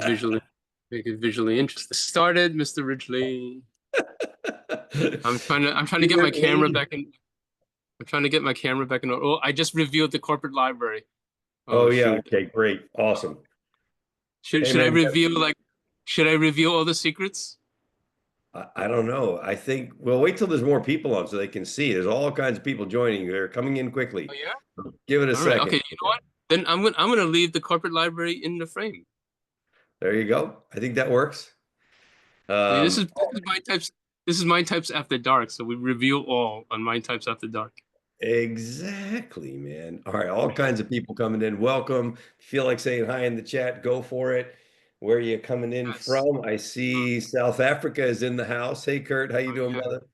visually make it visually interesting. Started, Mr. Ridgely. I'm trying to get my camera back in. I'm trying to get my camera back in. Oh, I just revealed the corporate library. Oh Oh yeah, shoot. okay, great. Awesome. Hey Should I man, reveal should I reveal all the secrets? I don't know. I think we'll wait till there's more people on so they can see. There's all kinds of people joining. They're coming in Oh quickly. yeah? Give it a All right. second. Okay, you know what? Then I'm gonna leave the corporate library in the frame. There you go. I think that works. See, Um, this is my types after dark, so we reveal all on my types after dark. exactly, man. All right, all kinds of people coming in. Welcome. Feel like saying hi in the chat, go for it. Where are you coming in Yes. from? I see South Africa is in the house. Hey, Kurt, how you Oh doing, yeah. brother?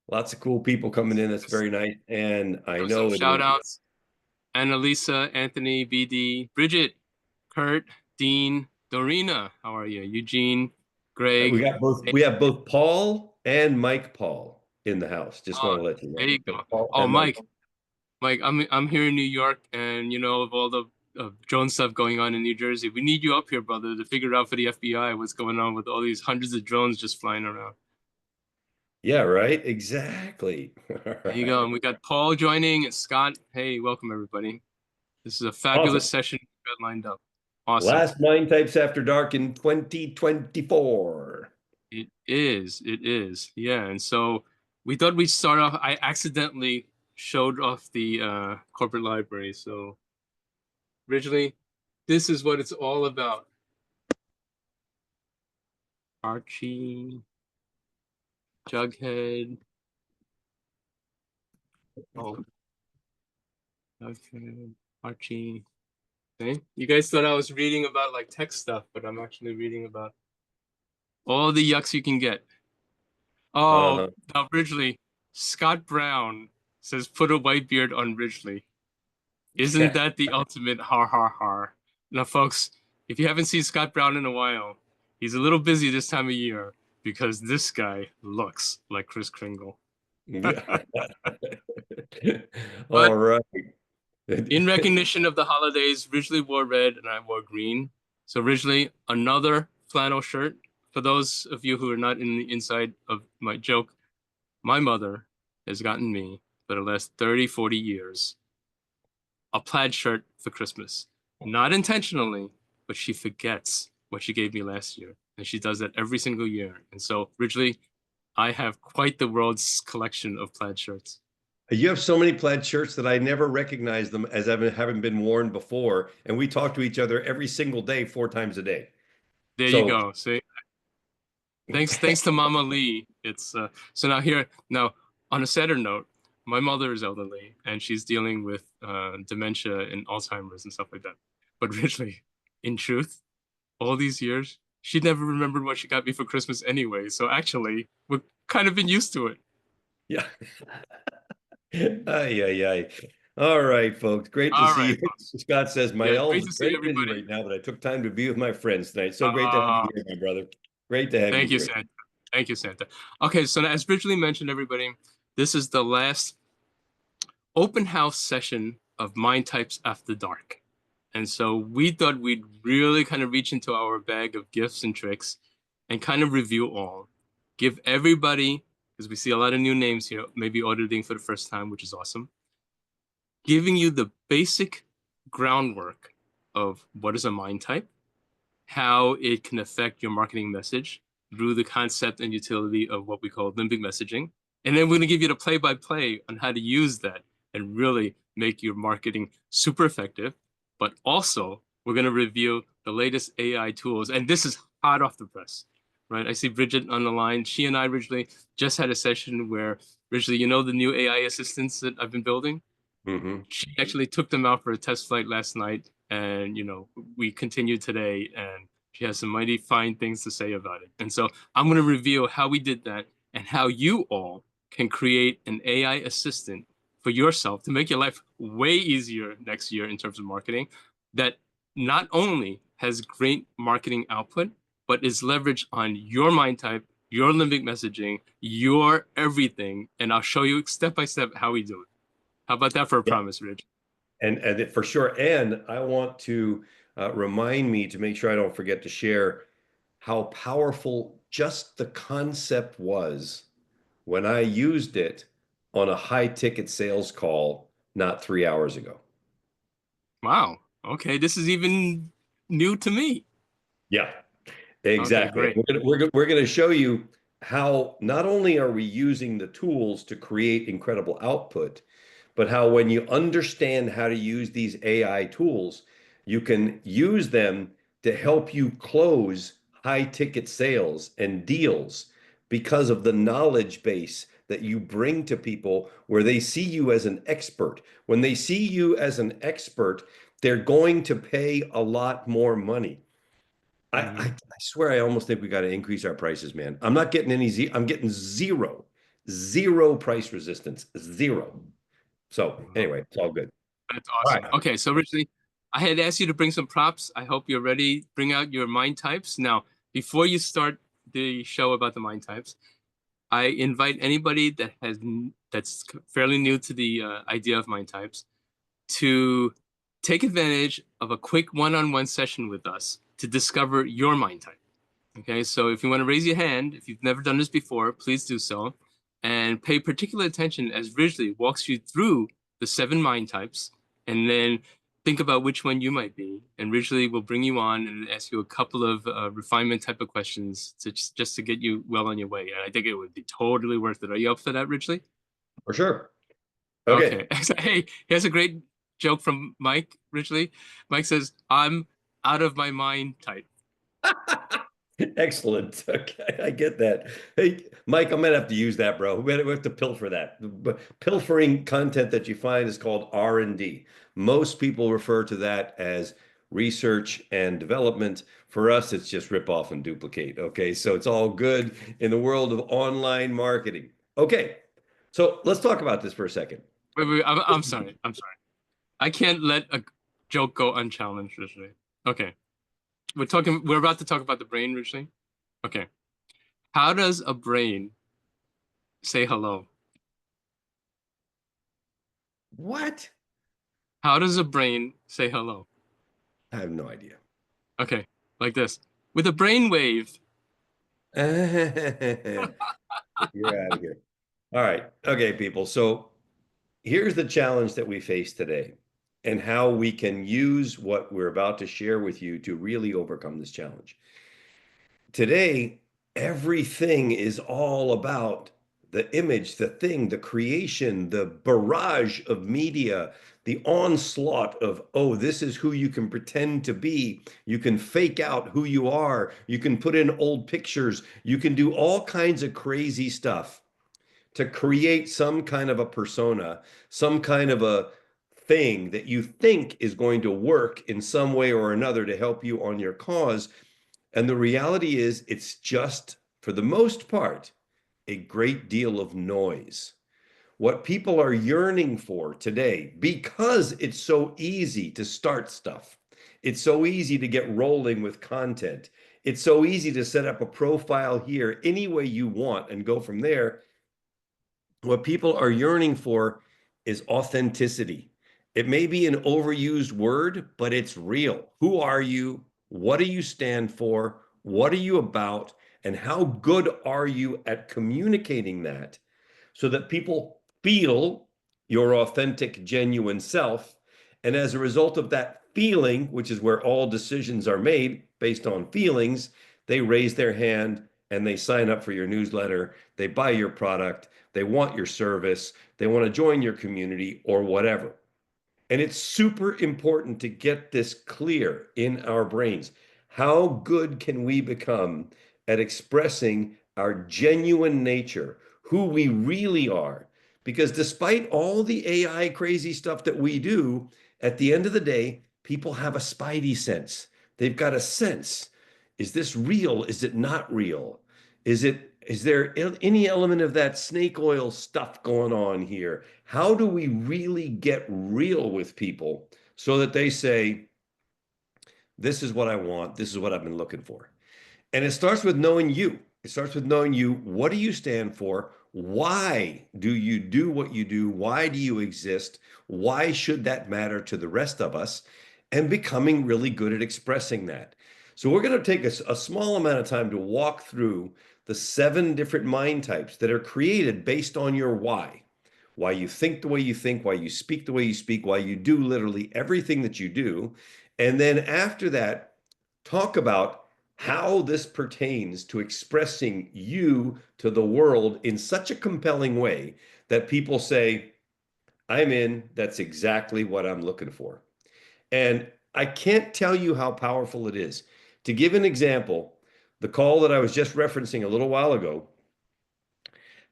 Lots of cool people coming in. That's very nice. And I Have some know it shout is. outs. Annalisa, Anthony, BD, Bridget, Kurt, Dean, Dorina. How are you? Eugene, We Greg. got both. We have both Paul and Mike Paul in the house. Just Oh, want to let you there know. you We go. have Paul Oh, and Mike. Mike, I'm here in New York, and you know of all the drone stuff going on in New Jersey. We need you up here, brother, to figure out for the FBI what's going on with all these hundreds of drones just flying around. Yeah, right. Exactly. All There you go. right. And we got Paul joining and Scott. Hey, welcome everybody. This is a fabulous Awesome. session we got lined up. Awesome. Last Mind Types After Dark in 2024. It is. It is. Yeah. And so we thought we'd start off. I accidentally showed off the corporate library. So originally, this is what it's all about. Archie, Jughead. Oh, Jughead, Archie. Okay. You guys thought I was reading about like tech stuff, but I'm actually reading about all the yucks you can get. Oh, Uh-huh. now Ridgely. Scott Brown says put a white beard on Ridgely. Isn't Yeah. that the ultimate har har har? Now, folks, if you haven't seen Scott Brown in a while, he's a little busy this time of year because this guy looks like Kris Kringle. Yeah. But All right. in recognition of the holidays, Ridgely wore red and I wore green. So Ridgely, another flannel shirt. For those of you who are not in the inside of my joke, my mother has gotten me for the last 30, 40 years a plaid shirt for Christmas. Not intentionally, but she forgets what she gave me last year. And she does that every single year. And so, Ridgely, I have quite the world's collection of plaid shirts. You have so many plaid shirts that I never recognize them as having been worn before. And we talk to each other every single day, 4 times a day. There you So go. See, thanks to Mama Lee. It's so now on a sadder note, my mother is elderly and she's dealing with dementia and Alzheimer's and stuff like that. But Ridgely, in truth, all these years, she never remembered what she got me for Christmas anyway. So actually, we've kind of been used to it. yeah. Ay, ay, ay. All right, folks. Great to All see right. you. Scott says, my Yeah, great elves to are see very busy everybody. right now, but I took time to be with my friends tonight. So great to have you Uh, here, my brother. Great to have you Thank you, here. Santa. Thank you, Santa. Okay, so now, as briefly mentioned, everybody, this is the last open house session of Mind Types After Dark. And so we thought we'd really kind of reach into our bag of gifts and tricks and kind of review all. Give everybody, because we see a lot of new names here, maybe auditing for the first time, which is awesome, giving you the basic groundwork of what is a mind type, how it can affect your marketing message through the concept and utility of what we call limbic messaging. And then we're going to give you the play-by-play on how to use that and really make your marketing super effective. But also, we're going to review the latest AI tools. And this is hot off the press, right? I see Bridget on the line. She and I originally just had a session where, originally, you know, the new AI assistants that I've been building? Hmm. She actually took them out for a test flight last night, and you know we continued today, and she has some mighty fine things to say about it. And so I'm going to reveal how we did that and how you all can create an AI assistant for yourself to make your life way easier next year in terms of marketing that not only has great marketing output, but is leveraged on your mind type, your limbic messaging, your everything. And I'll show you step by step how we do it. How about that for a Yeah. promise, Rich? And for sure. And I want to remind me to make sure I don't forget to share how powerful just the concept was when I used it on a high ticket sales call not 3 hours ago. Wow. Okay, this is even new to me. Yeah. Okay, Exactly. great. We're gonna show you how not only are we using the tools to create incredible output, but how when you understand how to use these AI tools, you can use them to help you close high ticket sales and deals because of the knowledge base that you bring to people where they see you as an expert. When they see you as an expert, they're going to pay a lot more money. I Hmm. swear I almost think we got to increase our prices, man. I'm not getting any I'm getting zero price resistance, zero. So Wow. anyway, it's all good. That's All awesome. right. Okay, so originally I had asked you to bring some props. I hope you're ready. Bring out your mind types. Now, before you start the show about the mind types, I invite anybody that's fairly new to the idea of mind types to take advantage of a quick one-on-one session with us to discover your mind type. Okay, so if you want to raise your hand, if you've never done this before, please do so. And pay particular attention as Ridgely walks you through the 7 mind types, and then think about which one you might be. And Ridgely will bring you on and ask you a couple of refinement type of questions to just to get you well on your way. And I think it would be totally worth it. Are you up for that, Ridgely? For sure. Okay. Okay. Hey, here's a great joke from Mike Ridgely. Mike says, "I'm out of my mind type." Excellent. Okay, I get that. Hey, Mike, I'm gonna have to use that, bro. We have to pilfer that. But pilfering content that you find is called R&D. Most people refer to that as research and development. For us, it's just rip off and duplicate. Okay, so it's all good in the world of online marketing. Okay, so let's talk about this for a second. Wait, I'm sorry. I'm sorry. I can't let a joke go unchallenged, Ridgely. Okay. We're about to talk about the brain, Ridgely. Okay. How does a brain say hello? What? How does a brain say hello? I have no idea. Okay. Like this. With a brain wave. You're out of here. All right. Okay, people. So here's the challenge that we face today and how we can use what we're about to share with you to really overcome this challenge. Today, everything is all about the image, the thing, the creation, the barrage of media, the onslaught of, oh, this is who you can pretend to be. You can fake out who you are. You can put in old pictures. You can do all kinds of crazy stuff to create some kind of a persona, some kind of a thing that you think is going to work in some way or another to help you on your cause. And the reality is, it's just, for the most part, a great deal of noise. What people are yearning for today, because it's so easy to start stuff, it's so easy to get rolling with content, it's so easy to set up a profile here any way you want and go from there. What people are yearning for is authenticity. It may be an overused word, but it's real. Who are you? What do you stand for? What are you about? And how good are you at communicating that so that people feel your authentic, genuine self? And as a result of that feeling, which is where all decisions are made based on feelings, they raise their hand and they sign up for your newsletter, they buy your product, they want your service, they want to join your community or whatever. And it's super important to get this clear in our brains. How good can we become at expressing our genuine nature, who we really are? Because despite all the AI crazy stuff that we do, at the end of the day, people have a spidey sense. They've got a sense. Is this real? Is it not real? Is there any element of that snake oil stuff going on here? How do we really get real with people so that they say, this is what I want, this is what I've been looking for? And it starts with knowing you. It starts with knowing you. What do you stand for? Why do you do what you do? Why do you exist? Why should that matter to the rest of us? and becoming really good at expressing that. So we're going to take a small amount of time to walk through the 7 different mind types that are created based on your why you think the way you think, why you speak the way you speak, why you do literally everything that you do. And then after that, talk about how this pertains to expressing you to the world in such a compelling way that people say, I'm in, that's exactly what I'm looking for. And I can't tell you how powerful it is. To give an example, the call that I was just referencing a little while ago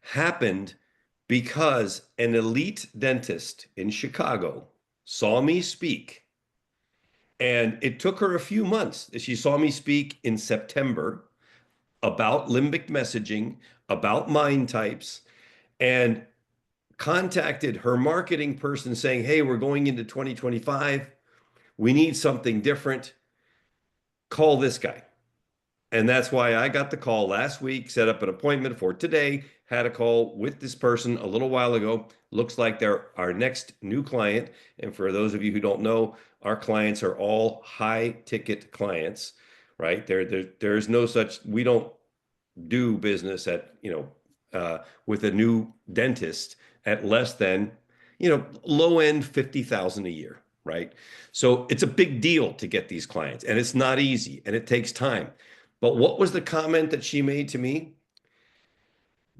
happened because an elite dentist in Chicago saw me speak. And it took her a few months. She saw me speak in September about limbic messaging, about mind types, and contacted her marketing person saying, hey, we're going into 2025. We need something different. Call this guy. And that's why I got the call last week, set up an appointment for today, had a call with this person a little while ago. Looks like they're our next new client. And for those of you who don't know, our clients are all high ticket clients, right? There's no such, we don't do business at, with a new dentist at less than, low end 50,000 a year, right? So it's a big deal to get these clients and it's not easy and it takes time. But what was the comment that she made to me?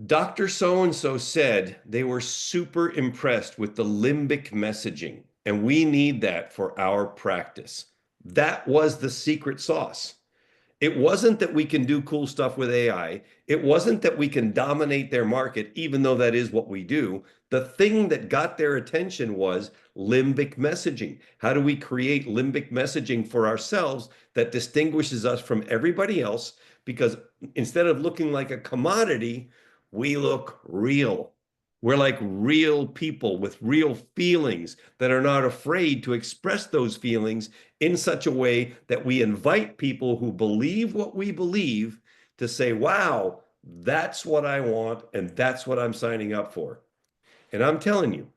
Dr. So-and-so said they were super impressed with the limbic messaging, and we need that for our practice. That was the secret sauce. It wasn't that we can do cool stuff with AI. It wasn't that we can dominate their market, even though that is what we do. The thing that got their attention was limbic messaging. How do we create limbic messaging for ourselves that distinguishes us from everybody else? Because instead of looking like a commodity, we look real. We're like real people with real feelings that are not afraid to express those feelings in such a way that we invite people who believe what we believe to say, wow, that's what I want and that's what I'm signing up for. And I'm telling you,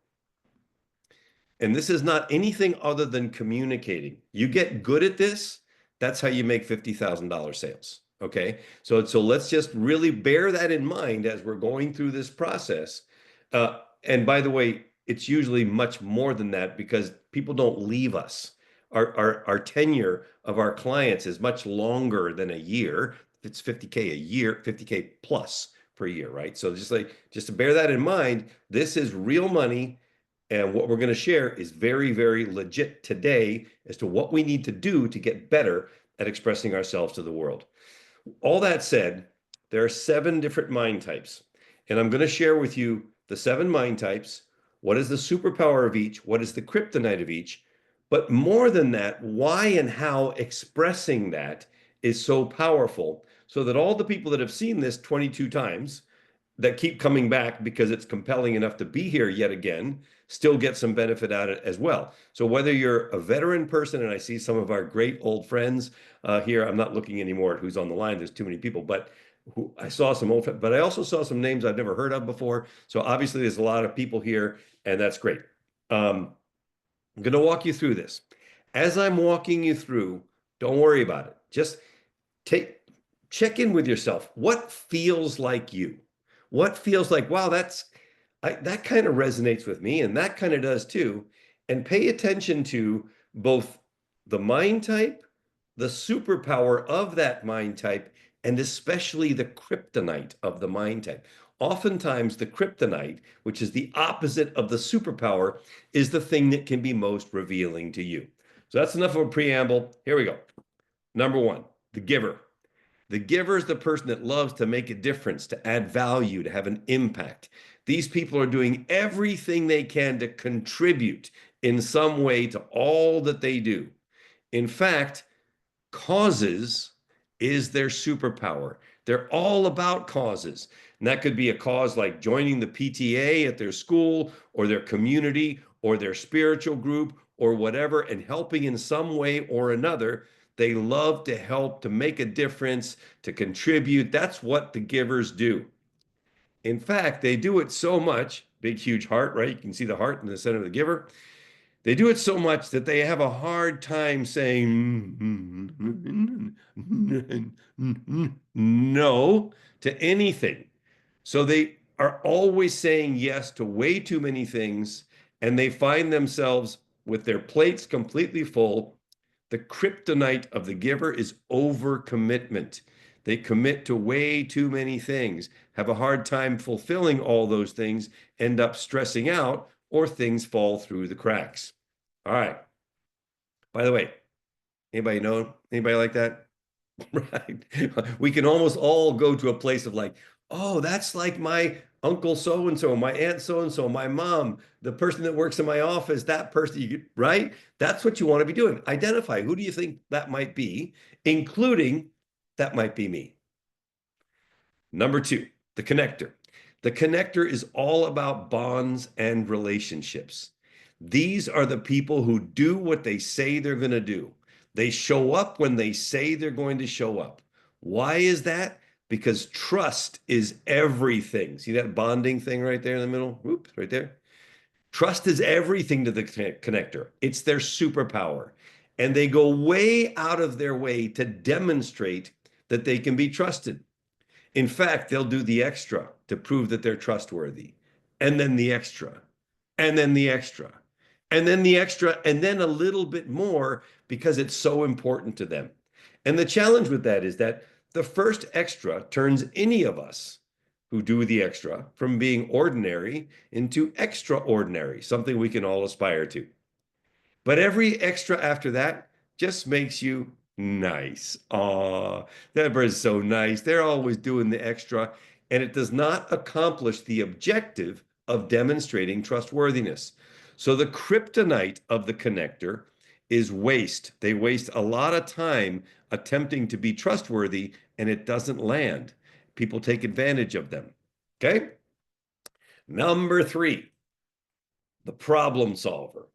and this is not anything other than communicating. You get good at this, that's how you make $50,000 sales. Okay. So let's just really bear that in mind as we're going through this process. And by the way, it's usually much more than that because people don't leave us. Our tenure of our clients is much longer than a year. It's 50K a year, 50K plus per year, right? So just to bear that in mind, this is real money. And what we're going to share is very, very legit today as to what we need to do to get better at expressing ourselves to the world. All that said, there are 7 different mind types. And I'm going to share with you the 7 mind types. What is the superpower of each? What is the kryptonite of each? But more than that, why and how expressing that is so powerful so that all the people that have seen this 22 times that keep coming back because it's compelling enough to be here yet again, still get some benefit out of it as well. So whether you're a veteran person, and I see some of our great old friends here, I'm not looking anymore at who's on the line, there's too many people, but I saw some old, but I also saw some names I've never heard of before. So obviously there's a lot of people here, and that's great. I'm going to walk you through this. As I'm walking you through, don't worry about it. Just check in with yourself. What feels like you? What feels like, wow, that kind of resonates with me, and that kind of does too. And pay attention to both the mind type, the superpower of that mind type, and especially the kryptonite of the mind type. Oftentimes, the kryptonite, which is the opposite of the superpower, is the thing that can be most revealing to you. So that's enough of a preamble. Here we go. Number 1, the giver. The giver is the person that loves to make a difference, to add value, to have an impact. These people are doing everything they can to contribute in some way to all that they do. In fact, causes is their superpower. They're all about causes. And that could be a cause like joining the PTA at their school or their community or their spiritual group or whatever, and helping in some way or another. They love to help, to make a difference, to contribute. That's what the givers do. In fact, they do it so much, big, huge heart, right? You can see the heart in the center of the giver. They do it so much that they have a hard time saying no to anything. So they are always saying yes to way too many things, and they find themselves with their plates completely full. The kryptonite of the giver is overcommitment. They commit to way too many things, have a hard time fulfilling all those things, end up stressing out, or things fall through the cracks. All right. By the way, anybody know anybody like that? Right. We can almost all go to a place of like, oh, that's like my uncle so and so, my aunt so and so, my mom, the person that works in my office, that person, right? That's what you want to be doing. Identify who do you think that might be, including that might be me. Number two, the connector. The connector is all about bonds and relationships. These are the people who do what they say they're going to do. They show up when they say they're going to show up. Why is that? Because trust is everything. See that bonding thing right there in the middle? Whoops, right there. Trust is everything to the connector. It's their superpower. And they go way out of their way to demonstrate that they can be trusted. In fact, they'll do the extra to prove that they're trustworthy, and then the extra, and then the extra, and then the extra, and then a little bit more because it's so important to them. And the challenge with that is that the first extra turns any of us who do the extra from being ordinary into extraordinary, something we can all aspire to. But every extra after that just makes you nice. Aw, that bird's so nice. They're always doing the extra, and it does not accomplish the objective of demonstrating trustworthiness. So the kryptonite of the connector is waste. They waste a lot of time attempting to be trustworthy, and it doesn't land. People take advantage of them. Okay. Number three, the problem solver.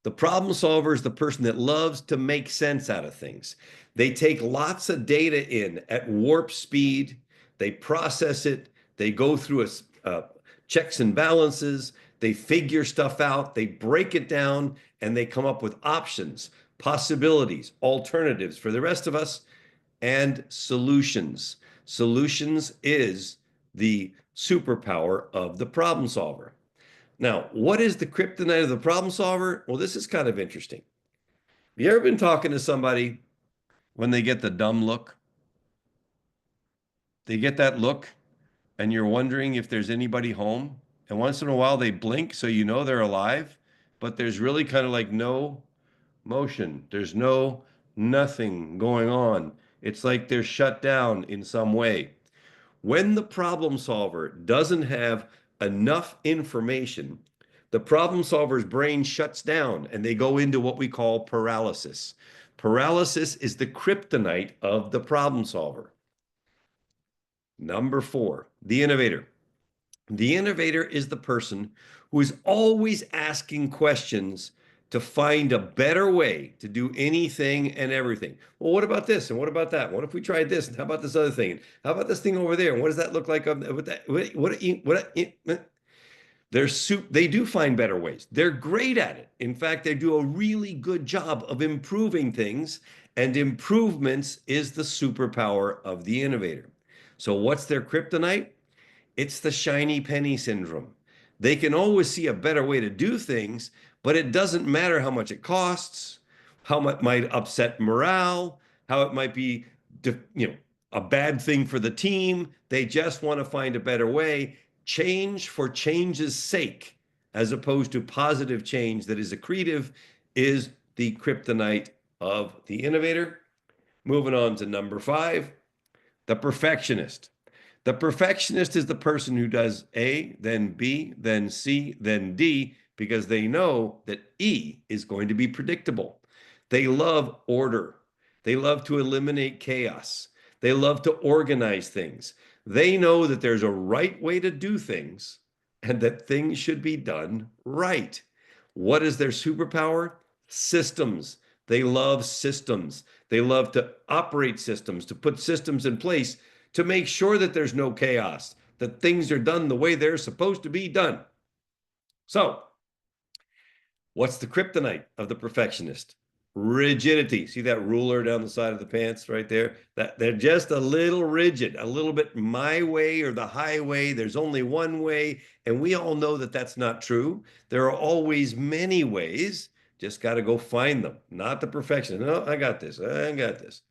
The problem solver is the person that loves to make sense out of things. They take lots of data in at warp speed. They process it. They go through checks and balances. They figure stuff out. They break it down and they come up with options, possibilities, alternatives for the rest of us, and solutions. Solutions is the superpower of the problem solver. Now, what is the kryptonite of the problem solver? Well, this is kind of interesting. Have you ever been talking to somebody when they get the dumb look? They get that look and you're wondering if there's anybody home. And once in a while they blink so you know they're alive, but there's really kind of like no motion. There's nothing going on. It's like they're shut down in some way. When the problem solver doesn't have enough information, the problem solver's brain shuts down and they go into what we call paralysis. Paralysis is the kryptonite of the problem solver. Number four, the innovator. The innovator is the person who is always asking questions to find a better way to do anything and everything. Well, what about this? And what about that? What if we tried this? And how about this other thing? And how about this thing over there? And what does that look like? With that? They do find better ways. They're great at it. In fact, they do a really good job of improving things, and improvements is the superpower of the innovator. So what's their kryptonite? It's the shiny penny syndrome. They can always see a better way to do things, but it doesn't matter how much it costs, how it might upset morale, how it might be, a bad thing for the team. They just want to find a better way. Change for change's sake, as opposed to positive change that is accretive, is the kryptonite of the innovator. Moving on to number five, the perfectionist. The perfectionist is the person who does A, then B, then C, then D, because they know that E is going to be predictable. They love order. They love to eliminate chaos. They love to organize things. They know that there's a right way to do things and that things should be done right. What is their superpower? Systems. They love systems. They love to operate systems, to put systems in place to make sure that there's no chaos, that things are done the way they're supposed to be done. So What's the kryptonite of the perfectionist? Rigidity. See that ruler down the side of the pants right there? That they're just a little rigid, a little bit my way or the highway. There's only one way, and we all know that that's not true. There are always many ways. Just got to go find them. Not the perfectionist. No, I got this. I got this.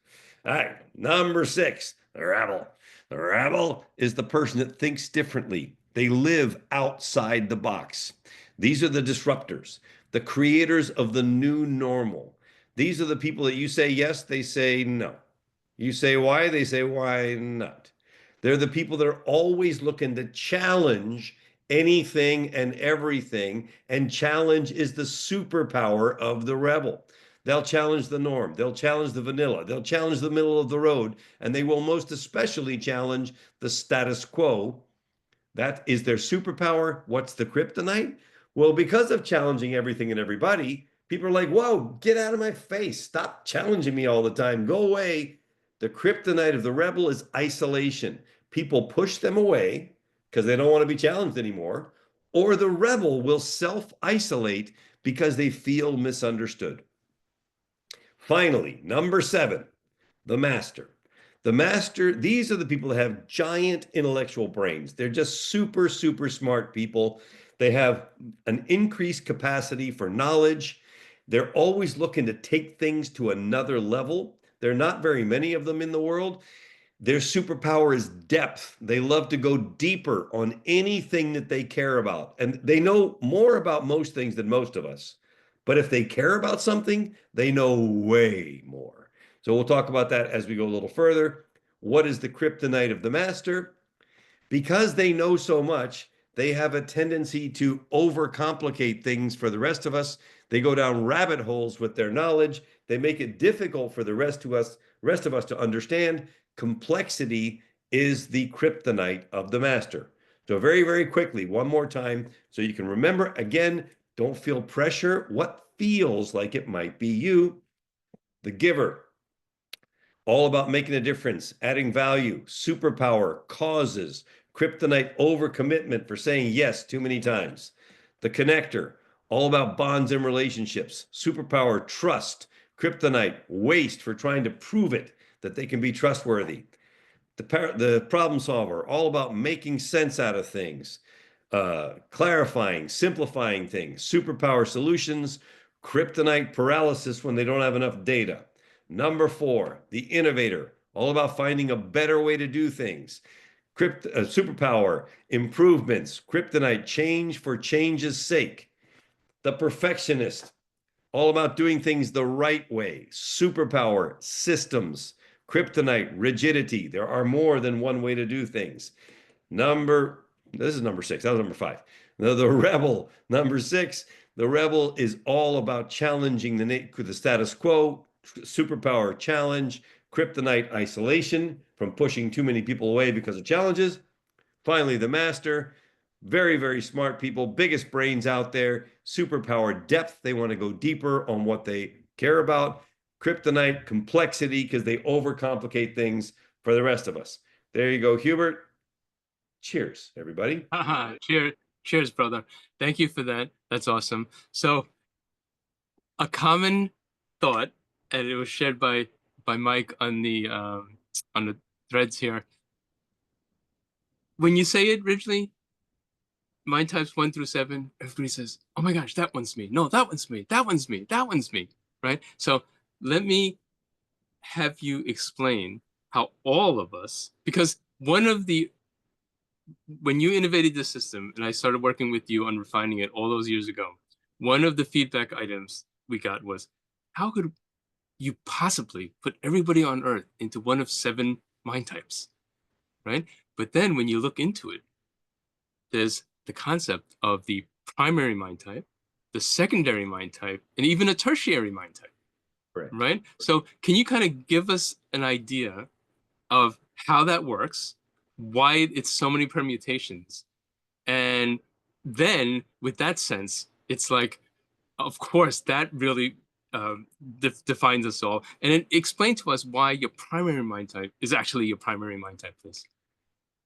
All right, number 6, the rebel. The rebel is the person that thinks differently. They live outside the box. These are the disruptors, the creators of the new normal. These are the people that you say yes, they say no. You say why, they say why not. They're the people that are always looking to challenge anything and everything. And challenge is the superpower of the rebel. They'll challenge the norm. They'll challenge the vanilla. They'll challenge the middle of the road. And they will most especially challenge the status quo. That is their superpower. What's the kryptonite? Well, because of challenging everything and everybody, people are like, whoa, get out of my face. Stop challenging me all the time. Go away. The kryptonite of the rebel is isolation. People push them away because they don't want to be challenged anymore, or the rebel will self isolate because they feel misunderstood. Finally, number 7, the master. The master, these are the people that have giant intellectual brains. They're just super, super smart people. They have an increased capacity for knowledge. They're always looking to take things to another level. There are not very many of them in the world. Their superpower is depth. They love to go deeper on anything that they care about. And they know more about most things than most of us. But if they care about something, they know way more. So we'll talk about that as we go a little further. What is the kryptonite of the master? Because they know so much, they have a tendency to overcomplicate things for the rest of us. They go down rabbit holes with their knowledge. They make it difficult for the rest of us to understand. Complexity is the kryptonite of the master. So very, very quickly, one more time, so you can remember again, don't feel pressure. What feels like it might be you? The giver, all about making a difference, adding value, superpower, causes, kryptonite overcommitment for saying yes too many times. The connector, all about bonds and relationships, superpower, trust, kryptonite, waste for trying to prove it that they can be trustworthy. The problem solver, all about making sense out of things, clarifying, simplifying things, superpower solutions, kryptonite paralysis when they don't have enough data. Number 4, the innovator, all about finding a better way to do things. Superpower, improvements, kryptonite, change for change's sake. The perfectionist, all about doing things the right way. Superpower, systems, kryptonite, rigidity. There are more than one way to do things. This is number 6. That was number 5. The rebel, number 6. The rebel is all about challenging the status quo, superpower challenge, kryptonite isolation from pushing too many people away because of challenges. Finally, the master, very, very smart people, biggest brains out there, superpower depth. They want to go deeper on what they care about. Kryptonite complexity because they overcomplicate things for the rest of us. There you go, Hubert. Cheers, everybody. Cheers, cheers, brother. Thank you for that. That's awesome. So, a common thought, and it was shared by Mike on the threads here. When you say it originally, mind types 1 through 7, everybody says, "Oh my gosh, that one's me. No, that one's me. That one's me. That one's me." Right? So let me have you explain how all of us, because when you innovated the system and I started working with you on refining it all those years ago, one of the feedback items we got was, how could you possibly put everybody on Earth into one of 7 mind types, right? But then when you look into it, there's the concept of the primary mind type, the secondary mind type, and even a tertiary mind type, Correct. right? So can you kind of give us an idea of how that works, why it's so many permutations, and then with that sense, it's like, of course, that really defines us all. And then explain to us why your primary mind type is actually your primary mind type, please.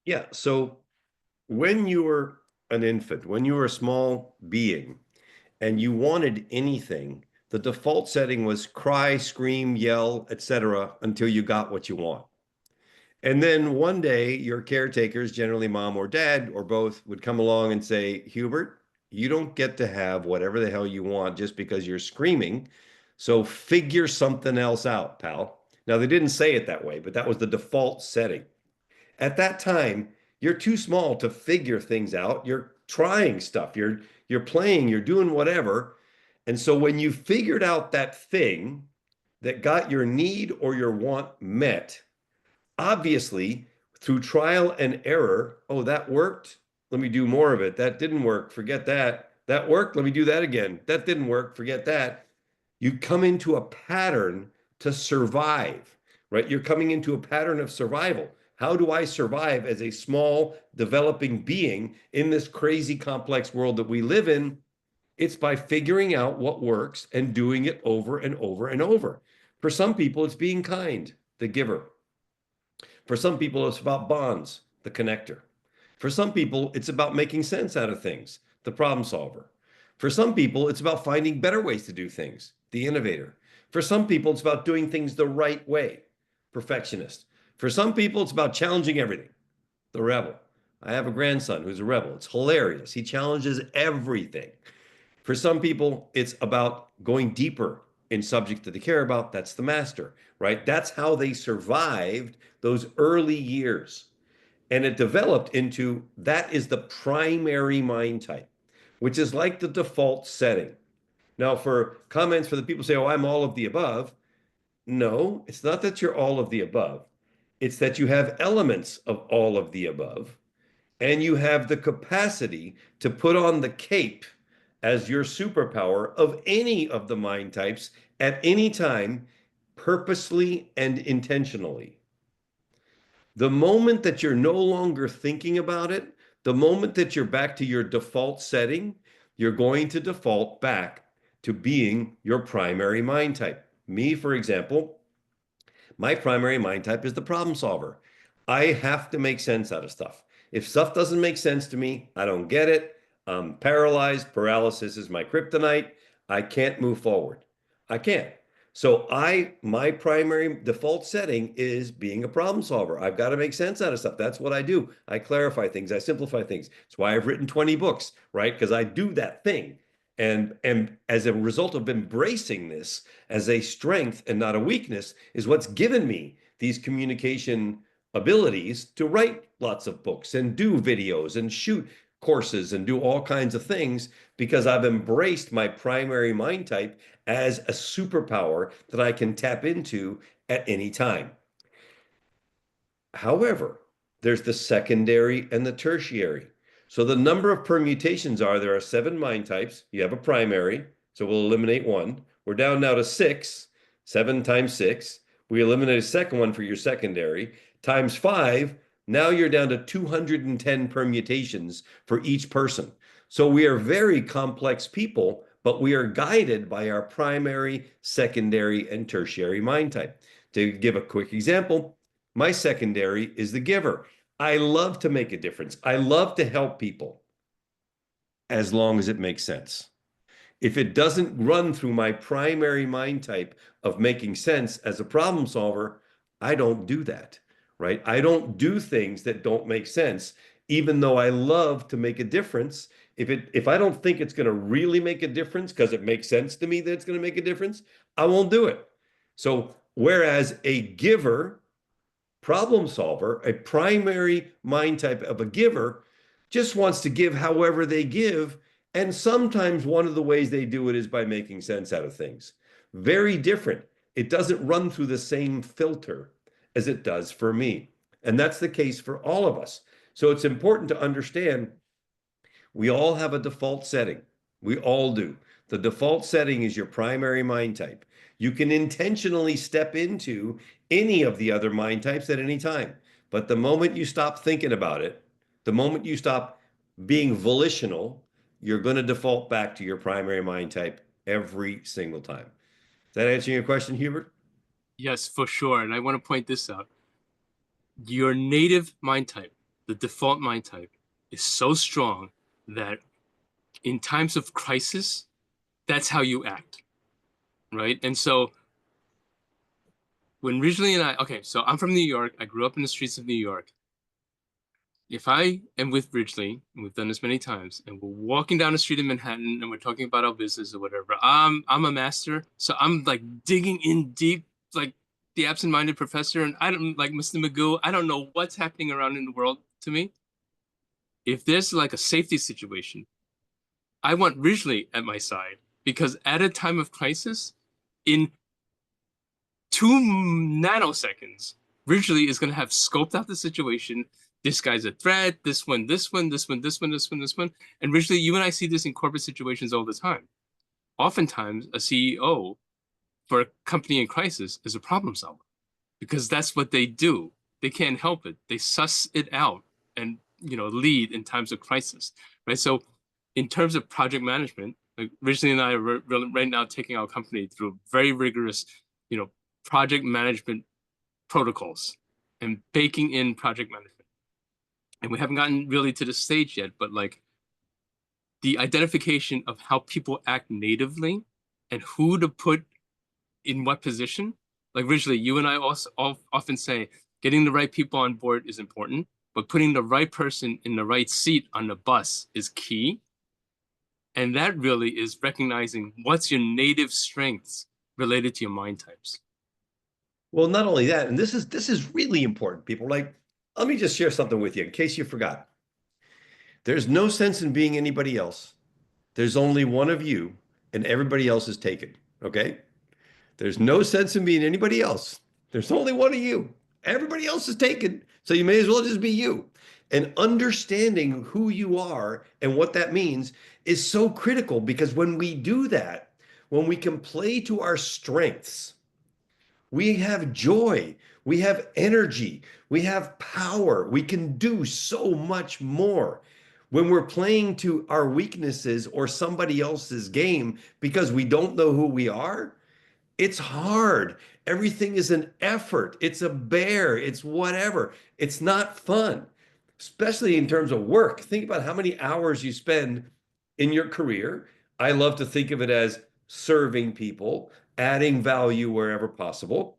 Yeah. So when you were an infant, when you were a small being, and you wanted anything, the default setting was cry, scream, yell, etc., until you got what you want. And then one day, your caretakers, generally mom or dad or both, would come along and say, Hubert, you don't get to have whatever the hell you want just because you're screaming. So figure something else out, pal. Now, they didn't say it that way, but that was the default setting. At that time, you're too small to figure things out. You're trying stuff. You're playing, you're doing whatever. And so when you figured out that thing that got your need or your want met, obviously, through trial and error, oh, that worked. Let me do more of it. That didn't work. Forget that. That worked. Let me do that again. That didn't work. Forget that. You come into a pattern to survive, right? You're coming into a pattern of survival. How do I survive as a small developing being in this crazy complex world that we live in? It's by figuring out what works and doing it over and over and over. For some people, it's being kind, the giver. For some people, it's about bonds, the connector. For some people, it's about making sense out of things, the problem solver. For some people, it's about finding better ways to do things, the innovator. For some people, it's about doing things the right way, perfectionist. For some people, it's about challenging everything, the rebel. I have a grandson who's a rebel. It's hilarious. He challenges everything. For some people, it's about going deeper in subjects that they care about. That's the master, right? That's how they survived those early years. And it developed into that is the primary mind type, which is like the default setting. Now, for comments for the people who say, oh, I'm all of the above. No, it's not that you're all of the above. It's that you have elements of all of the above, and you have the capacity to put on the cape as your superpower of any of the mind types at any time, purposely and intentionally. The moment that you're no longer thinking about it, the moment that you're back to your default setting, you're going to default back to being your primary mind type. Me, for example, my primary mind type is the problem solver. I have to make sense out of stuff. If stuff doesn't make sense to me, I don't get it. I'm paralyzed. Paralysis is my kryptonite. I can't move forward. I can't. So my primary default setting is being a problem solver. I've got to make sense out of stuff. That's what I do. I clarify things. I simplify things. That's why I've written 20 books, right? Because I do that thing. And as a result of embracing this as a strength and not a weakness is what's given me these communication abilities to write lots of books and do videos and shoot courses and do all kinds of things because I've embraced my primary mind type as a superpower that I can tap into at any time. However, there's the secondary and the tertiary. So the number of permutations are there are 7 mind types. You have a primary, so we'll eliminate one. We're down now to 6, 7 times 6. We eliminate a second one for your secondary, times 5. Now you're down to 210 permutations for each person. So we are very complex people, but we are guided by our primary, secondary, and tertiary mind type. To give a quick example, my secondary is the giver. I love to make a difference. I love to help people as long as it makes sense. If it doesn't run through my primary mind type of making sense as a problem solver, I don't do that, right? I don't do things that don't make sense, even though I love to make a difference. If I don't think it's going to really make a difference because it makes sense to me that it's going to make a difference, I won't do it. So whereas a giver, problem solver, a primary mind type of a giver, just wants to give however they give. And sometimes one of the ways they do it is by making sense out of things. Very different. It doesn't run through the same filter as it does for me. And that's the case for all of us. So it's important to understand we all have a default setting. We all do. The default setting is your primary mind type. You can intentionally step into any of the other mind types at any time. But the moment you stop thinking about it, the moment you stop being volitional, you're going to default back to your primary mind type every single time. Does that answer your question, Hubert? Yes, for sure. And I want to point this out. Your native mind type, the default mind type, is so strong that in times of crisis, that's how you act, right? And so when Ridgely and I, okay, so I'm from New York. I grew up in the streets of New York. If I am with Ridgely, and we've done this many times, and we're walking down the street in Manhattan and we're talking about our business or whatever, I'm a master, so I'm like digging in deep, like the absent-minded professor, and I don't like Mr. Magoo. I don't know what's happening around in the world to me. If there's like a safety situation, I want Ridgely at my side because at a time of crisis, in 2 nanoseconds, Ridgely is going to have scoped out the situation. This guy's a threat. This one, this one, this one, this one, this one, this one. And Ridgely, you and I see this in corporate situations all the time. Oftentimes, a CEO for a company in crisis is a problem solver because that's what they do. They can't help it. They suss it out and lead in times of crisis, right? So, in terms of project management, like Ridgely and I are right now taking our company through very rigorous, project management protocols and baking in project management. And we haven't gotten really to the stage yet, but like the identification of how people act natively and who to put in what position. Like originally, you and I also often say getting the right people on board is important, but putting the right person in the right seat on the bus is key. And that really is recognizing what's your native strengths related to your mind types. Well, not only that, and this is really important, people. Like, let me just share something with you in case you forgot. There's no sense in being anybody else. There's only one of you, and everybody else is taken. Okay? There's no sense in being anybody else. There's only one of you. Everybody else is taken. So you may as well just be you. And understanding who you are and what that means is so critical because when we do that, when we can play to our strengths, we have joy, we have energy, we have power, we can do so much more. When we're playing to our weaknesses or somebody else's game because we don't know who we are, it's hard. Everything is an effort. It's a bear. It's whatever. It's not fun, especially in terms of work. Think about how many hours you spend in your career. I love to think of it as serving people, adding value wherever possible.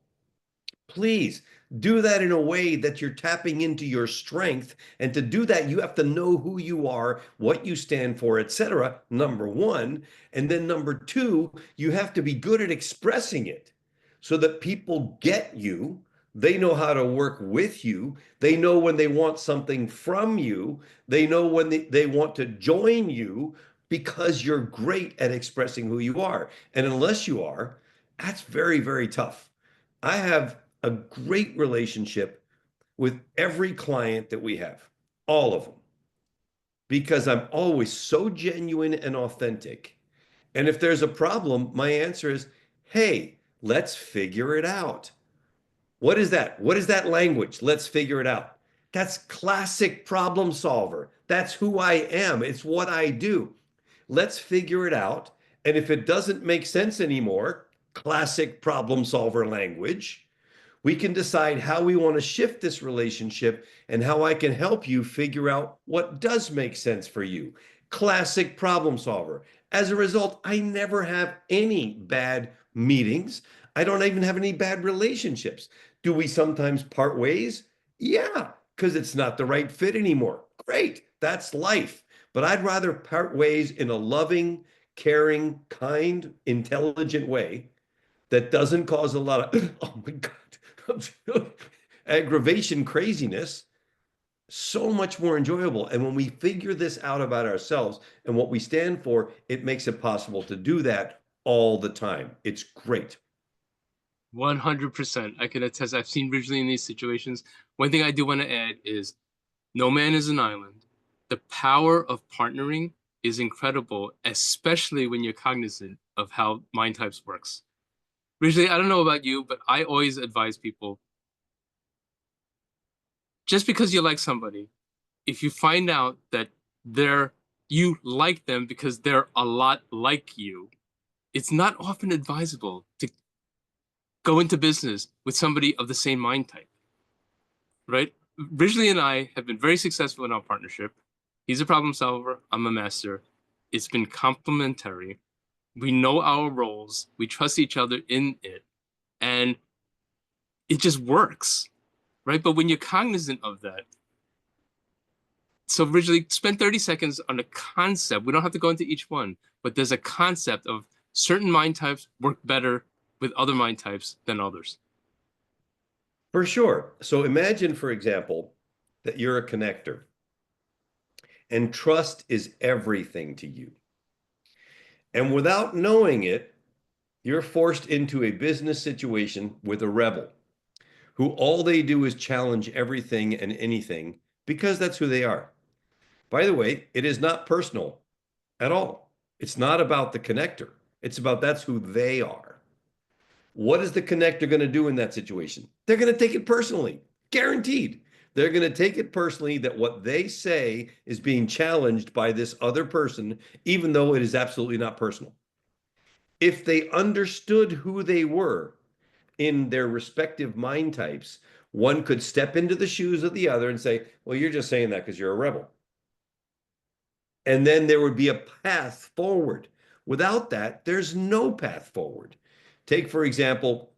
Please do that in a way that you're tapping into your strength. And to do that, you have to know who you are, what you stand for, etc. Number one. And then number two, you have to be good at expressing it so that people get you. They know how to work with you. They know when they want something from you. They know when they want to join you because you're great at expressing who you are. And unless you are, that's very, very tough. I have a great relationship with every client that we have, all of them, because I'm always so genuine and authentic. And if there's a problem, my answer is, hey, let's figure it out. What is that? What is that language? Let's figure it out. That's classic problem solver. That's who I am. It's what I do. Let's figure it out. And if it doesn't make sense anymore, classic problem solver language, we can decide how we want to shift this relationship and how I can help you figure out what does make sense for you. Classic problem solver. As a result, I never have any bad meetings. I don't even have any bad relationships. Do we sometimes part ways? Yeah, because it's not the right fit anymore. Great, that's life. But I'd rather part ways in a loving, caring, kind, intelligent way that doesn't cause a lot of, oh my God, aggravation, craziness, so much more enjoyable. And when we figure this out about ourselves and what we stand for, it makes it possible to do that all the time. It's great. 100%. I can attest. I've seen Ridgely in these situations. One thing I do want to add is no man is an island. The power of partnering is incredible, especially when you're cognizant of how mind types works. Ridgely, I don't know about you, but I always advise people just because you like somebody, if you find out that you like them because they're a lot like you, it's not often advisable to go into business with somebody of the same mind type, right? Ridgely and I have been very successful in our partnership. He's a problem solver. I'm a master. It's been complementary. We know our roles. We trust each other in it. And it just works, right? But when you're cognizant of that, so originally spend 30 seconds on a concept. We don't have to go into each one, but there's a concept of certain mind types work better with other mind types than others. For sure. So imagine, for example, that you're a connector and trust is everything to you. And without knowing it, you're forced into a business situation with a rebel who all they do is challenge everything and anything because that's who they are. By the way, it is not personal at all. It's not about the connector. It's about that's who they are. What is the connector going to do in that situation? They're going to take it personally, guaranteed. They're going to take it personally that what they say is being challenged by this other person, even though it is absolutely not personal. If they understood who they were in their respective mind types, one could step into the shoes of the other and say, well, you're just saying that because you're a rebel. And then there would be a path forward. Without that, there's no path forward. Take, for example,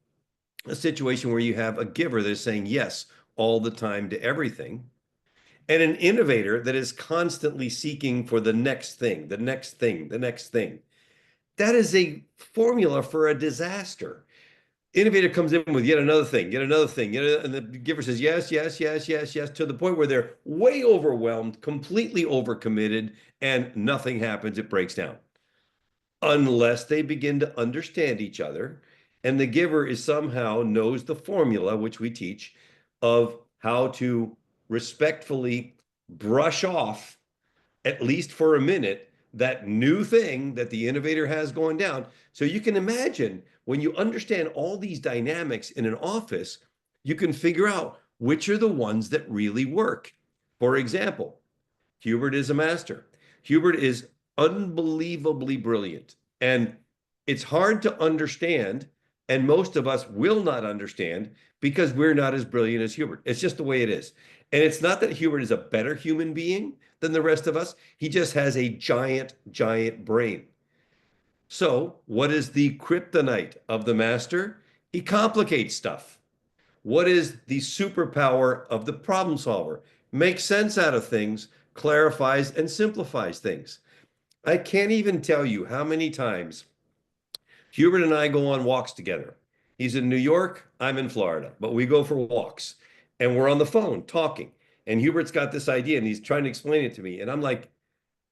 a situation where you have a giver that is saying yes all the time to everything, and an innovator that is constantly seeking for the next thing, the next thing, the next thing. That is a formula for a disaster. Innovator comes in with yet another thing, yet another thing, and the giver says yes, yes, yes, yes, yes, to the point where they're way overwhelmed, completely overcommitted, and nothing happens. It breaks down unless they begin to understand each other. And the giver is somehow knows the formula, which we teach, of how to respectfully brush off, at least for a minute, that new thing that the innovator has going down. So you can imagine when you understand all these dynamics in an office, you can figure out which are the ones that really work. For example, Hubert is a master. Hubert is unbelievably brilliant. And it's hard to understand. And most of us will not understand because we're not as brilliant as Hubert. It's just the way it is. And it's not that Hubert is a better human being than the rest of us. He just has a giant, giant brain. So, what is the kryptonite of the master? He complicates stuff. What is the superpower of the problem solver? Makes sense out of things, clarifies and simplifies things. I can't even tell you how many times Hubert and I go on walks together. He's in New York, I'm in Florida, but we go for walks and we're on the phone talking. And Hubert's got this idea and he's trying to explain it to me. And I'm like,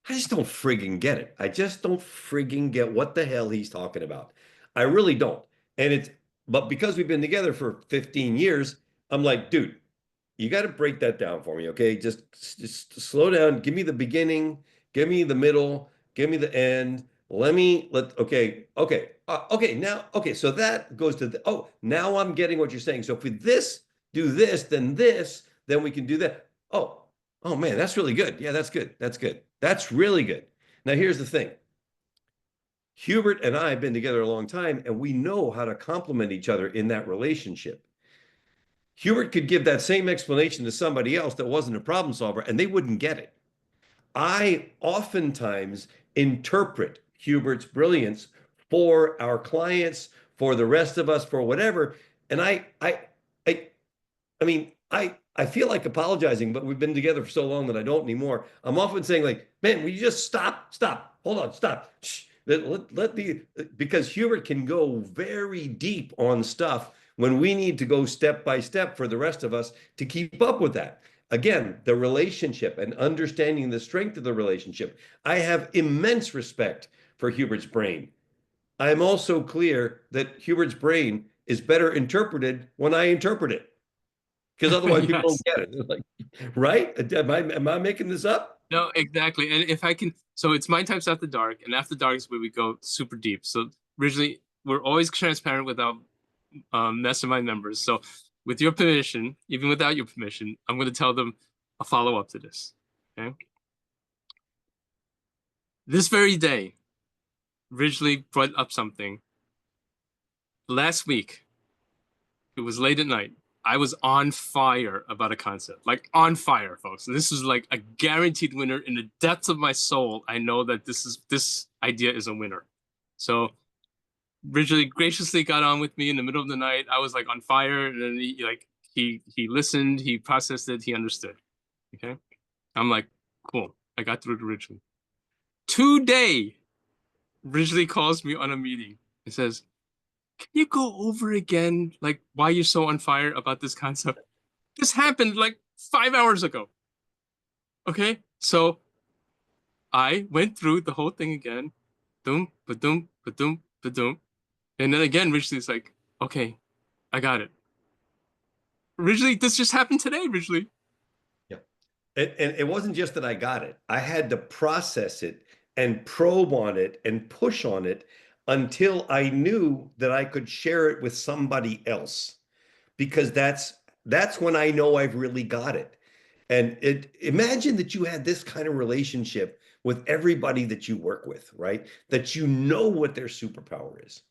I just don't frigging get it. I just don't frigging get what the hell he's talking about. I really don't. And but because we've been together for 15 years, I'm like, dude, you got to break that down for me, okay? Just slow down. Give me the beginning, give me the middle, give me the end. Okay. Now, okay. So that goes to now I'm getting what you're saying. So if we do this, then we can do that. Oh man, that's really good. Yeah, that's good. That's good. That's really good. Now here's the thing. Hubert and I have been together a long time, and we know how to complement each other in that relationship. Hubert could give that same explanation to somebody else that wasn't a problem solver, and they wouldn't get it. I oftentimes interpret Hubert's brilliance for our clients, for the rest of us, for whatever. And I, I mean, I feel like apologizing, but we've been together for so long that I don't anymore. I'm often saying like, man, will you just stop, hold on, stop. Shh. Because Hubert can go very deep on stuff when we need to go step by step for the rest of us to keep up with that. Again, the relationship and understanding the strength of the relationship. I have immense respect for Hubert's brain. I'm also clear that Hubert's brain is better interpreted when I interpret it because otherwise people Yes. don't get it. Like, right? Am I making this up? No, exactly. And if I can, so it's mind types after dark, and after dark is where we go super deep. So originally, we're always transparent without messing my members. So with your permission, even without your permission, I'm going to tell them a follow up to this. Okay. This very day, originally brought up something. Last week, it was late at night. I was on fire about a concept, like on fire, folks. And this is like a guaranteed winner in the depths of my soul. I know that this idea is a winner. So originally graciously got on with me in the middle of the night. I was like on fire, and then he listened, he processed it, he understood. Okay. I'm like, cool. I got through to Ridgely. Today, Ridgely calls me on a meeting and says, can you go over again, like, why you're so on fire about this concept? This happened like 5 hours ago. Okay. So I went through the whole thing again. Doom, ba-doom, ba-doom, ba-doom. And then again, Ridgely's like, okay, I got it. Ridgely, this just happened today, Ridgely. Yeah. And it wasn't just that I got it. I had to process it and probe on it and push on it until I knew that I could share it with somebody else, because that's when I know I've really got it. And imagine that you had this kind of relationship with everybody that you work with, right? That you know what their superpower is.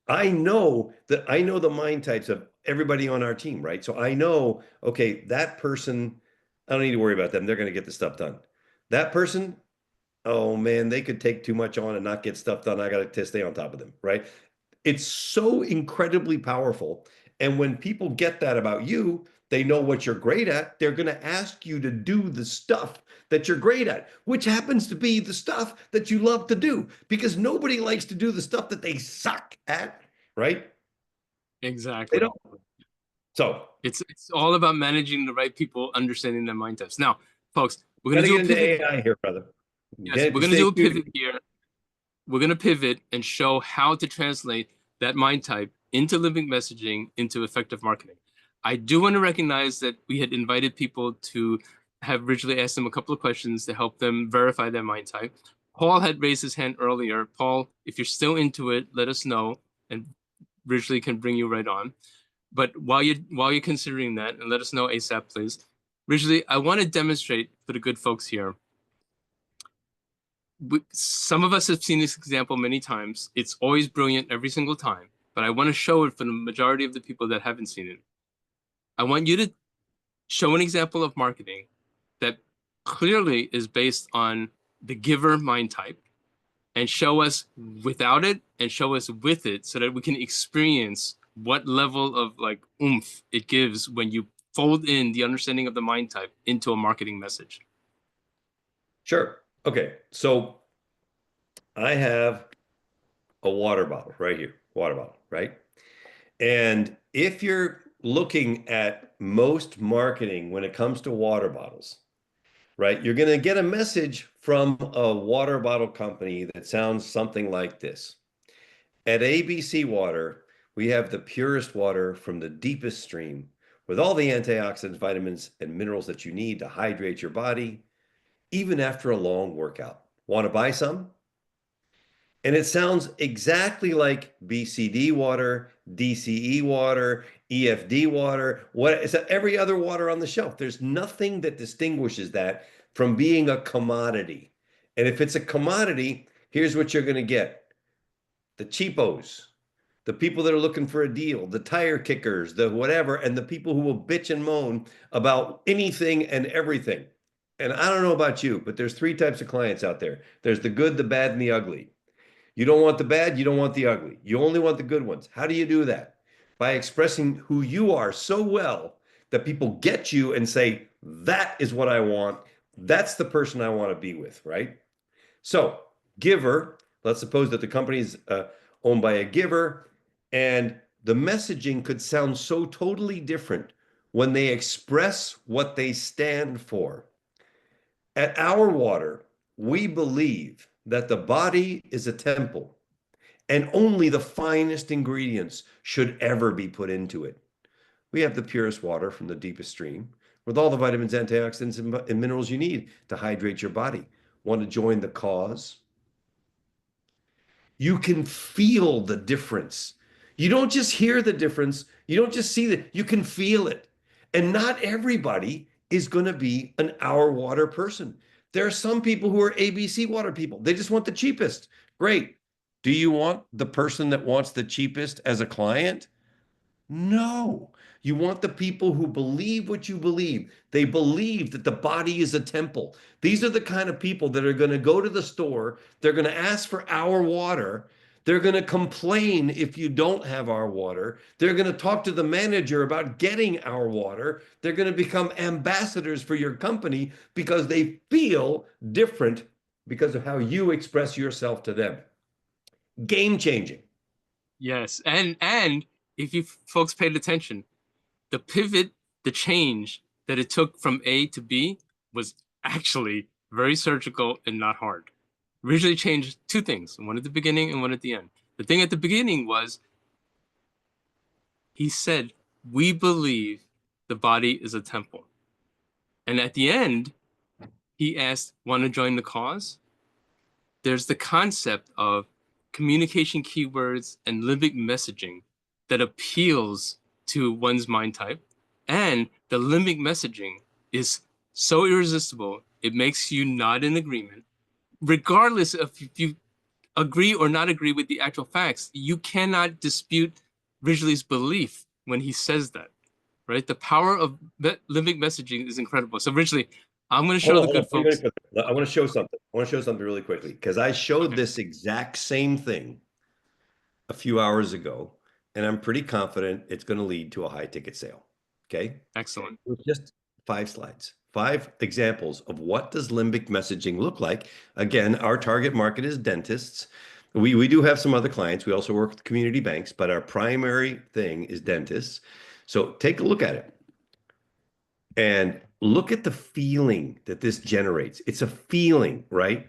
I know the mind types of everybody on our team, right? So I know, okay, that person, I don't need to worry about them. They're going to get the stuff done. That person, oh man, they could take too much on and not get stuff done. I got to stay on top of them, right? It's so incredibly powerful. And when people get that about you, they know what you're great at. They're going to ask you to do the stuff that you're great at, which happens to be the stuff that you love to do, because nobody likes to do the stuff that they suck at, right? They Exactly. don't. So, It's all about managing the right people, understanding their mind types. Now, folks, we're got gonna to do get a into pivot. AI here, brother. Yes, we're Get gonna stay do a tuned. pivot here. We're gonna pivot and show how to translate that mind type into living messaging into effective marketing. I do want to recognize that we had invited people to have Ridgely ask them a couple of questions to help them verify their mind type. Paul had raised his hand earlier. Paul, if you're still into it, let us know, and Ridgely can bring you right on. But while you're considering that, and let us know ASAP, please. Ridgely, I want to demonstrate for the good folks here. Some of us have seen this example many times. It's always brilliant every single time, but I want to show it for the majority of the people that haven't seen it. I want you to show an example of marketing that clearly is based on the giver mind type, and show us without it and show us with it, so that we can experience what level of like oomph it gives when you fold in the understanding of the mind type into a marketing message. Sure. Okay. So I have a water bottle right here, water bottle, right? And if you're looking at most marketing when it comes to water bottles, right, you're going to get a message from a water bottle company that sounds something like this. At ABC Water, we have the purest water from the deepest stream with all the antioxidants, vitamins, and minerals that you need to hydrate your body, even after a long workout. Want to buy some? And it sounds exactly like BCD water, DCE water, EFD water, what is that, every other water on the shelf. There's nothing that distinguishes that from being a commodity. And if it's a commodity, here's what you're going to get: the cheapos, the people that are looking for a deal, the tire kickers, the whatever, and the people who will bitch and moan about anything and everything. And I don't know about you, but there's three types of clients out there. There's the good, the bad, and the ugly. You don't want the bad, you don't want the ugly. You only want the good ones. How do you do that? By expressing who you are so well that people get you and say, that is what I want. That's the person I want to be with, right? So, giver, let's suppose that the company is owned by a giver, and the messaging could sound so totally different when they express what they stand for. At our water, we believe that the body is a temple and only the finest ingredients should ever be put into it. We have the purest water from the deepest stream with all the vitamins, antioxidants, and minerals you need to hydrate your body. Want to join the cause? You can feel the difference. You don't just hear the difference. You don't just see that. You can feel it. And not everybody is going to be an Our Water person. There are some people who are ABC Water people. They just want the cheapest. Great. Do you want the person that wants the cheapest as a client? No. You want the people who believe what you believe. They believe that the body is a temple. These are the kind of people that are going to go to the store. They're going to ask for Our Water. They're going to complain if you don't have our water. They're going to talk to the manager about getting our water. They're going to become ambassadors for your company because they feel different because of how you express yourself to them. Game changing. Yes, and if you folks paid attention, the pivot, the change that it took from A to B was actually very surgical and not hard. Originally changed two things, one at the beginning and one at the end. The thing at the beginning was he said, "We believe the body is a temple." And at the end, he asked, "Want to join the cause?" There's the concept of communication keywords and limbic messaging that appeals to one's mind type. And the limbic messaging is so irresistible, it makes you not in agreement. Regardless of if you agree or not agree with the actual facts, you cannot dispute Ridgely's belief when he says that, right? The power of limbic messaging is incredible. So, Ridgely, I'm going to show the Hold on. good folks. I want to show something. I want to show something really quickly because I showed Okay, this exact same thing a few hours ago, and I'm pretty confident it's going to lead to a high ticket sale. Okay. excellent. With just 5 slides, 5 examples of what does limbic messaging look like. Again, our target market is dentists. We do have some other clients. We also work with community banks, but our primary thing is dentists. So take a look at it and look at the feeling that this generates. It's a feeling, right?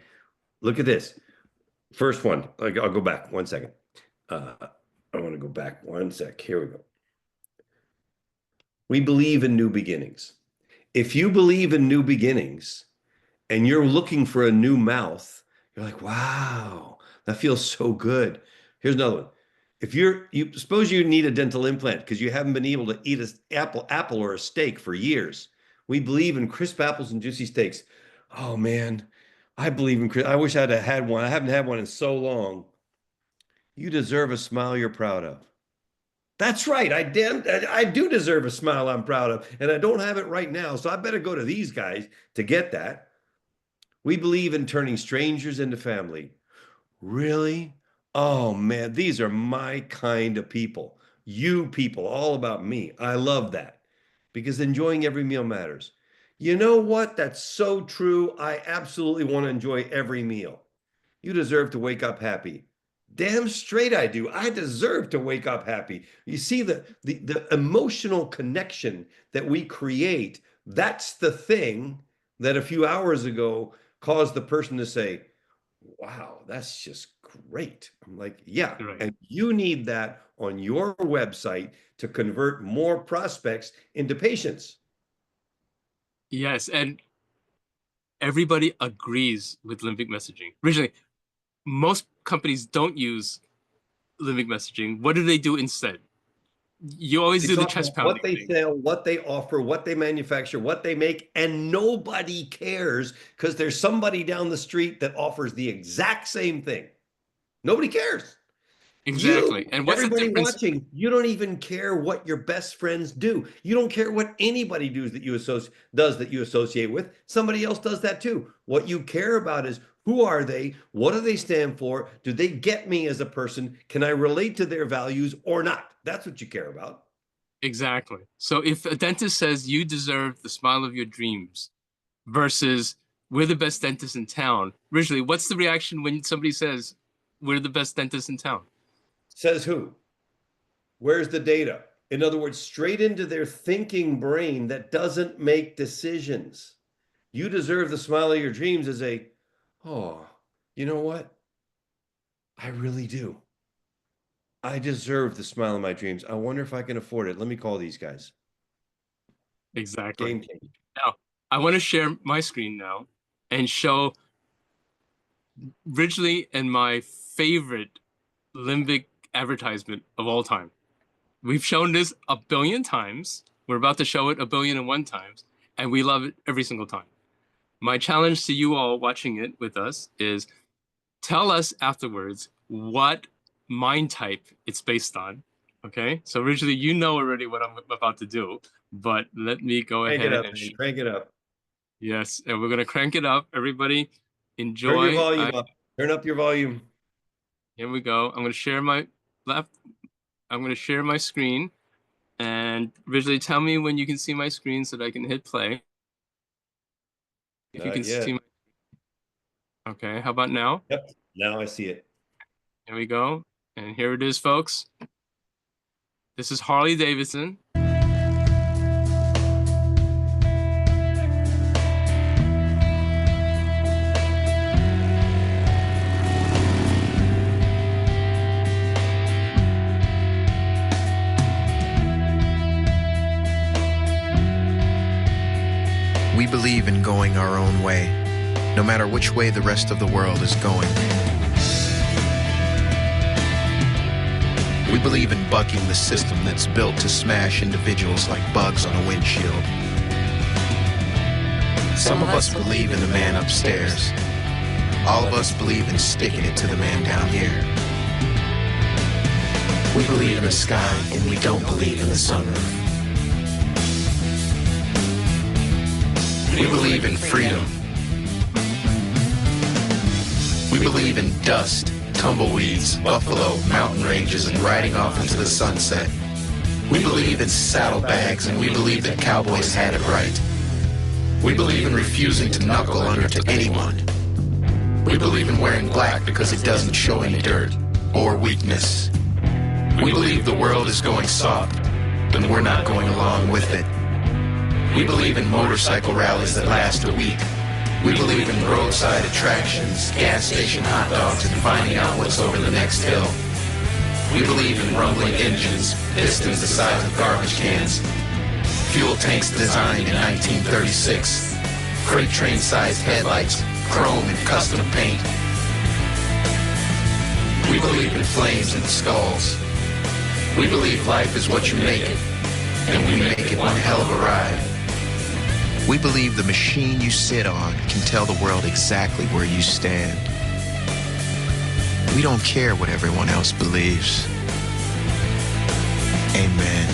Look at this. First one. I'll go back 1 second. I want to go back 1 sec. Here we go. We believe in new beginnings. If you believe in new beginnings and you're looking for a new mouth, you're like, wow, that feels so good. Here's another one. If you suppose you need a dental implant because you haven't been able to eat an apple or a steak for years. We believe in crisp apples and juicy steaks. Oh man, I believe in I wish I'd have had one. I haven't had one in so long. You deserve a smile you're proud of. That's right. I do deserve a smile I'm proud of, and I don't have it right now, so I better go to these guys to get that. We believe in turning strangers into family. Really? Oh man, these are my kind of people. You people, all about me. I love that because enjoying every meal matters. You know what? That's so true. I absolutely want to enjoy every meal. You deserve to wake up happy. Damn straight I do. I deserve to wake up happy. You see the emotional connection that we create, that's the thing that a few hours ago caused the person to say, wow, that's just great. I'm like, yeah. Right. And you need that on your website to convert more prospects into patients. Yes, and everybody agrees with limbic messaging. Originally, most companies don't use limbic messaging. What do they do instead? You always They do the talk chest about what pounding they thing. sell, what they offer, what they manufacture, what they make, and nobody cares because there's somebody down the street that offers the exact same thing. Nobody cares. Exactly. You, And what's the everybody difference? watching, you don't even care what your best friends do. You don't care what anybody does that you associate with. Somebody else does that too. What you care about is who are they? What do they stand for? Do they get me as a person? Can I relate to their values or not? That's what you care about. Exactly. So if a dentist says you deserve the smile of your dreams versus we're the best dentist in town, originally, what's the reaction when somebody says we're the best dentist in town? Says who? Where's the data? In other words, straight into their thinking brain that doesn't make decisions. You deserve the smile of your dreams as a, oh, you know what? I really do. I deserve the smile of my dreams. I wonder if I can afford it. Let me call these guys. Exactly. Game changer. Now, I want to share my screen now and show Ridgely and my favorite limbic advertisement of all time. We've shown this a billion times. We're about to show it a billion and one times, and we love it every single time. My challenge to you all watching it with us is tell us afterwards what mind type it's based on. Okay, so originally you know already what I'm about to do, but let me go Crank it ahead up, and man. Crank it up. yes, and we're gonna crank it up. Everybody, Turn your enjoy. volume up. Turn up your volume. Here we go. I'm going to share my left. I'm going to share my screen and visually tell me when you can see my screen so that I can hit play. If you Not can see yet. my, okay, how about now? Yep. Now I see it. Here we go. And here it is, folks. This is Harley-Davidson. We believe in going our own way, no matter which way the rest of the world is going. We believe in bucking the system that's built to smash individuals like bugs on a windshield. Some of us believe in the man upstairs. All of us believe in sticking it to the man down here. We believe in the sky, and we don't believe in the sunroof. We believe in freedom. We believe in dust, tumbleweeds, buffalo, mountain ranges, and riding off into the sunset. We believe in saddlebags, and we believe that cowboys had it right. We believe in refusing to knuckle under to anyone. We believe in wearing black because it doesn't show any dirt or weakness. We believe the world is going soft, and we're not going along with it. We believe in motorcycle rallies that last a week. We believe in roadside attractions, gas station hot dogs, and finding out what's over the next hill. We believe in rumbling engines, pistons the size of garbage cans, fuel tanks designed in 1936, freight train-sized headlights, chrome and custom paint. We believe in flames and skulls. We believe life is what you make it, and we make it one hell of a ride. We believe the machine you sit on can tell the world exactly where you stand. We don't care what everyone else believes. Amen.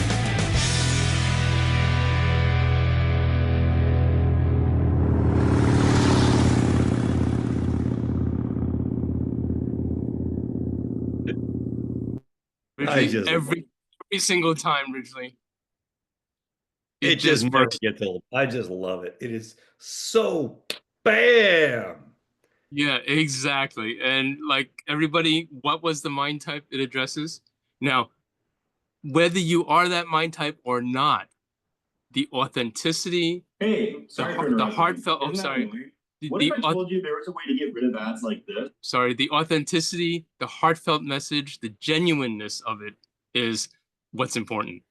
Ridgely, every single time, Ridgely. It just never gets old. I just love it. It is so bam. Yeah, exactly. And like everybody, what was the mind type it addresses? Now, whether you are that mind type or not, the authenticity, the heartfelt, oh, sorry. What if I told you there was a way to get rid of ads like this? Sorry, the authenticity, the heartfelt message, the genuineness of it is what's important.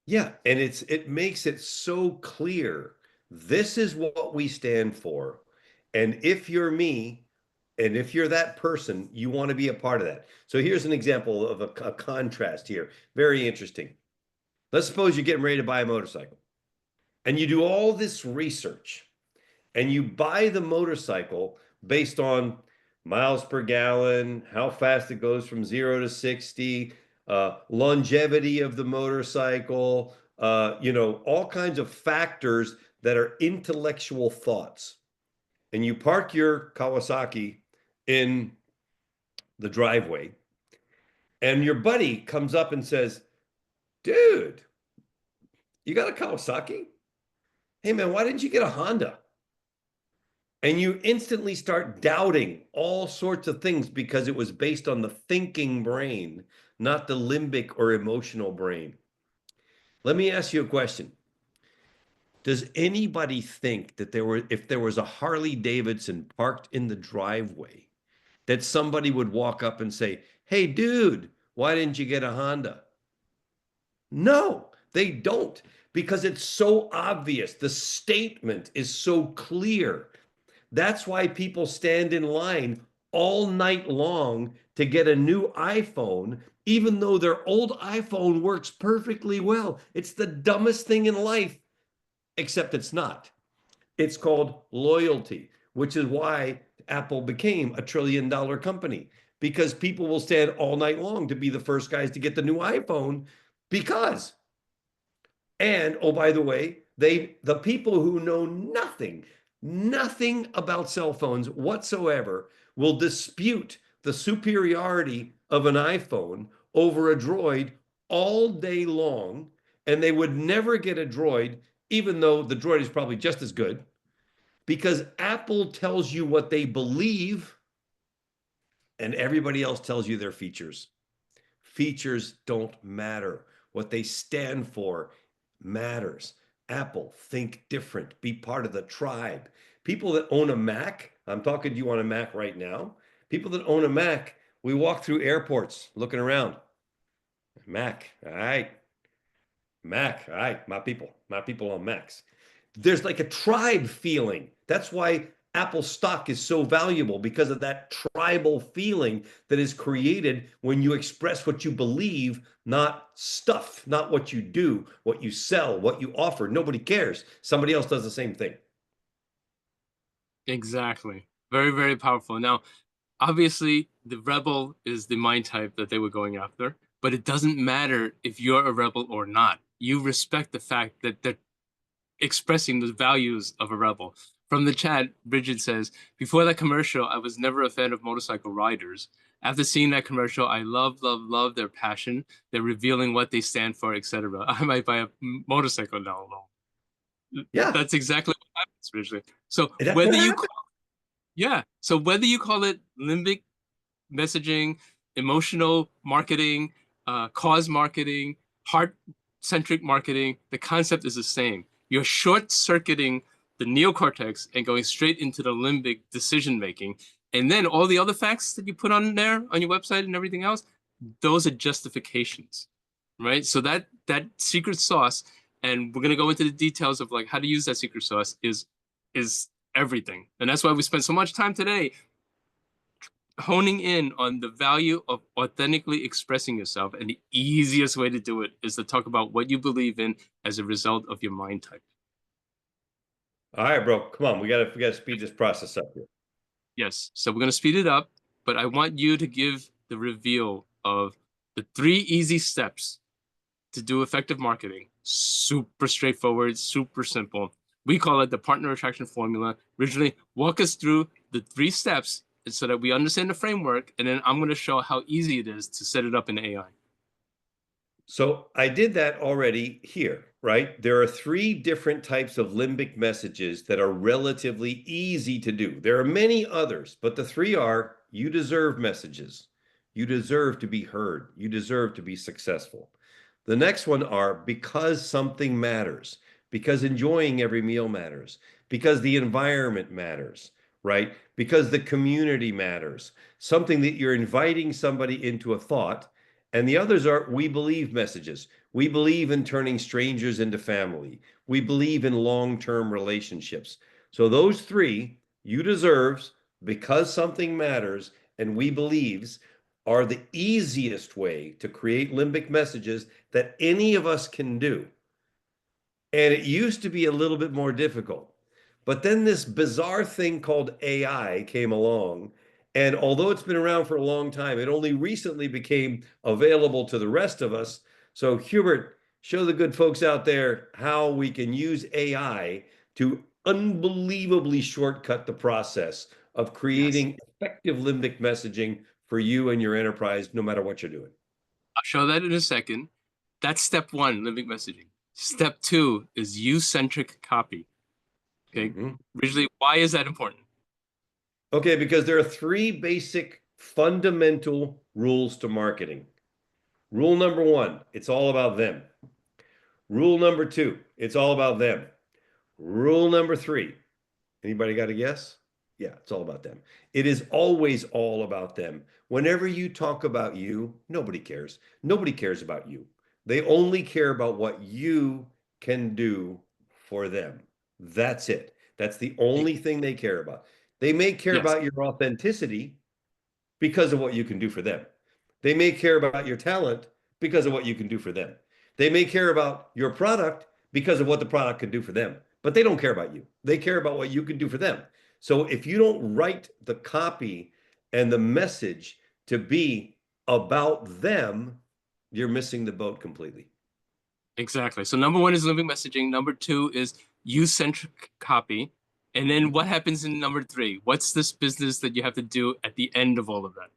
Yeah, and it makes it so clear. This is what we stand for. And if you're me, and if you're that person, you want to be a part of that. So here's an example of a contrast here. Very interesting. Let's suppose you're getting ready to buy a motorcycle and you do all this research and you buy the motorcycle based on miles per gallon, how fast it goes from 0 to 60, longevity of the motorcycle, all kinds of factors that are intellectual thoughts. And you park your Kawasaki in the driveway, and your buddy comes up and says, "Dude, you got a Kawasaki? Hey man, why didn't you get a Honda?" And you instantly start doubting all sorts of things because it was based on the thinking brain, not the limbic or emotional brain. Let me ask you a question. Does anybody think that if there was a Harley-Davidson parked in the driveway, that somebody would walk up and say, "Hey, dude, why didn't you get a Honda?" No, they don't, because it's so obvious. The statement is so clear. That's why people stand in line all night long to get a new iPhone, even though their old iPhone works perfectly well. It's the dumbest thing in life, except it's not. It's called loyalty, which is why Apple became a $1 trillion company, because people will stand all night long to be the first guys to get the new iPhone because. And oh, by the way, the people who know nothing about cell phones whatsoever will dispute the superiority of an iPhone over a Droid all day long, and they would never get a Droid, even though the Droid is probably just as good, because Apple tells you what they believe and everybody else tells you their features. Features don't matter. What they stand for matters. Apple, think different. Be part of the tribe. People that own a Mac, I'm talking to you on a Mac right now. People that own a Mac, we walk through airports looking around. Mac, all right. Mac, all right. My people on Macs. There's like a tribe feeling. That's why Apple stock is so valuable, because of that tribal feeling that is created when you express what you believe, not stuff, not what you do, what you sell, what you offer. Nobody cares. Somebody else does the same thing. Exactly. Very, very powerful. Now, obviously, the rebel is the mind type that they were going after, but it doesn't matter if you're a rebel or not. You respect the fact that they're expressing the values of a rebel. From the chat, Bridget says, before that commercial, I was never a fan of motorcycle riders. After seeing that commercial, I love their passion. They're revealing what they stand for, etc. I might buy a motorcycle now alone. Yeah. That's exactly what happens, Bridget. So That's whether what you happened. so whether you call it limbic messaging, emotional marketing, cause marketing, heart-centric marketing, the concept is the same. You're short-circuiting the neocortex and going straight into the limbic decision-making. And then all the other facts that you put on there on your website and everything else, those are justifications, right? So that secret sauce, and we're going to go into the details of like how to use that secret sauce, is everything. And that's why we spent so much time today honing in on the value of authentically expressing yourself. And the easiest way to do it is to talk about what you believe in as a result of your mind type. All right, bro. Come on. We gotta speed this process up here. Yes. So we're going to speed it up, but I want you to give the reveal of the 3 easy steps to do effective marketing. Super straightforward, super simple. We call it the partner attraction formula. Originally, walk us through the 3 steps so that we understand the framework, and then I'm going to show how easy it is to set it up in AI. So I did that already here, right? There are 3 different types of limbic messages that are relatively easy to do. There are many others, but the 3 are: you deserve messages. You deserve to be heard. You deserve to be successful. The next one are because something matters, because enjoying every meal matters, because the environment matters, right? Because the community matters, something that you're inviting somebody into a thought. And the others are we believe messages. We believe in turning strangers into family. We believe in long-term relationships. So those 3, you deserves, because something matters, and we believes, are the easiest way to create limbic messages that any of us can do. And it used to be a little bit more difficult. But then this bizarre thing called AI came along. And although it's been around for a long time, it only recently became available to the rest of us. So Hubert, show the good folks out there how we can use AI to unbelievably shortcut the process of creating effective limbic messaging for you and your enterprise, no matter what you're doing. I'll show that in a second. That's step 1, limbic messaging. Step 2 is you-centric copy. Okay. Originally, why is that important? Okay, because there are 3 basic fundamental rules to marketing. Rule number 1, it's all about them. Rule number 2, it's all about them. Rule number 3, anybody got a guess? Yeah, it's all about them. It is always all about them. Whenever you talk about you, nobody cares. Nobody cares about you. They only care about what you can do for them. That's it. That's the only thing they care about. They may care about your authenticity because of what you can do for them. They may care about your talent because of what you can do for them. They may care about your product because of what the product can do for them, but they don't care about you. They care about what you can do for them. So if you don't write the copy and the message to be about them, you're missing the boat completely. Exactly. So number 1 is limbic messaging. Number 2 is you-centric copy. And then what happens in number 3? What's this business that you have to do at the end of all of that?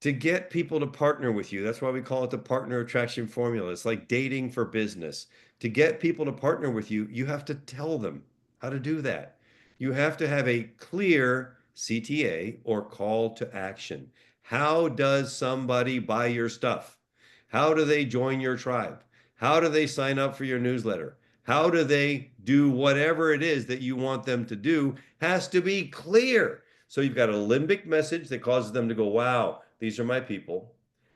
to get people to partner with you. That's why we call it the partner attraction formula. It's like dating for business. To get people to partner with you, you have to tell them how to do that. You have to have a clear CTA or call to action. How does somebody buy your stuff? How do they join your tribe? How do they sign up for your newsletter? How do they do whatever it is that you want them to do? Has to be clear. So you've got a limbic message that causes them to go, wow, these are my people.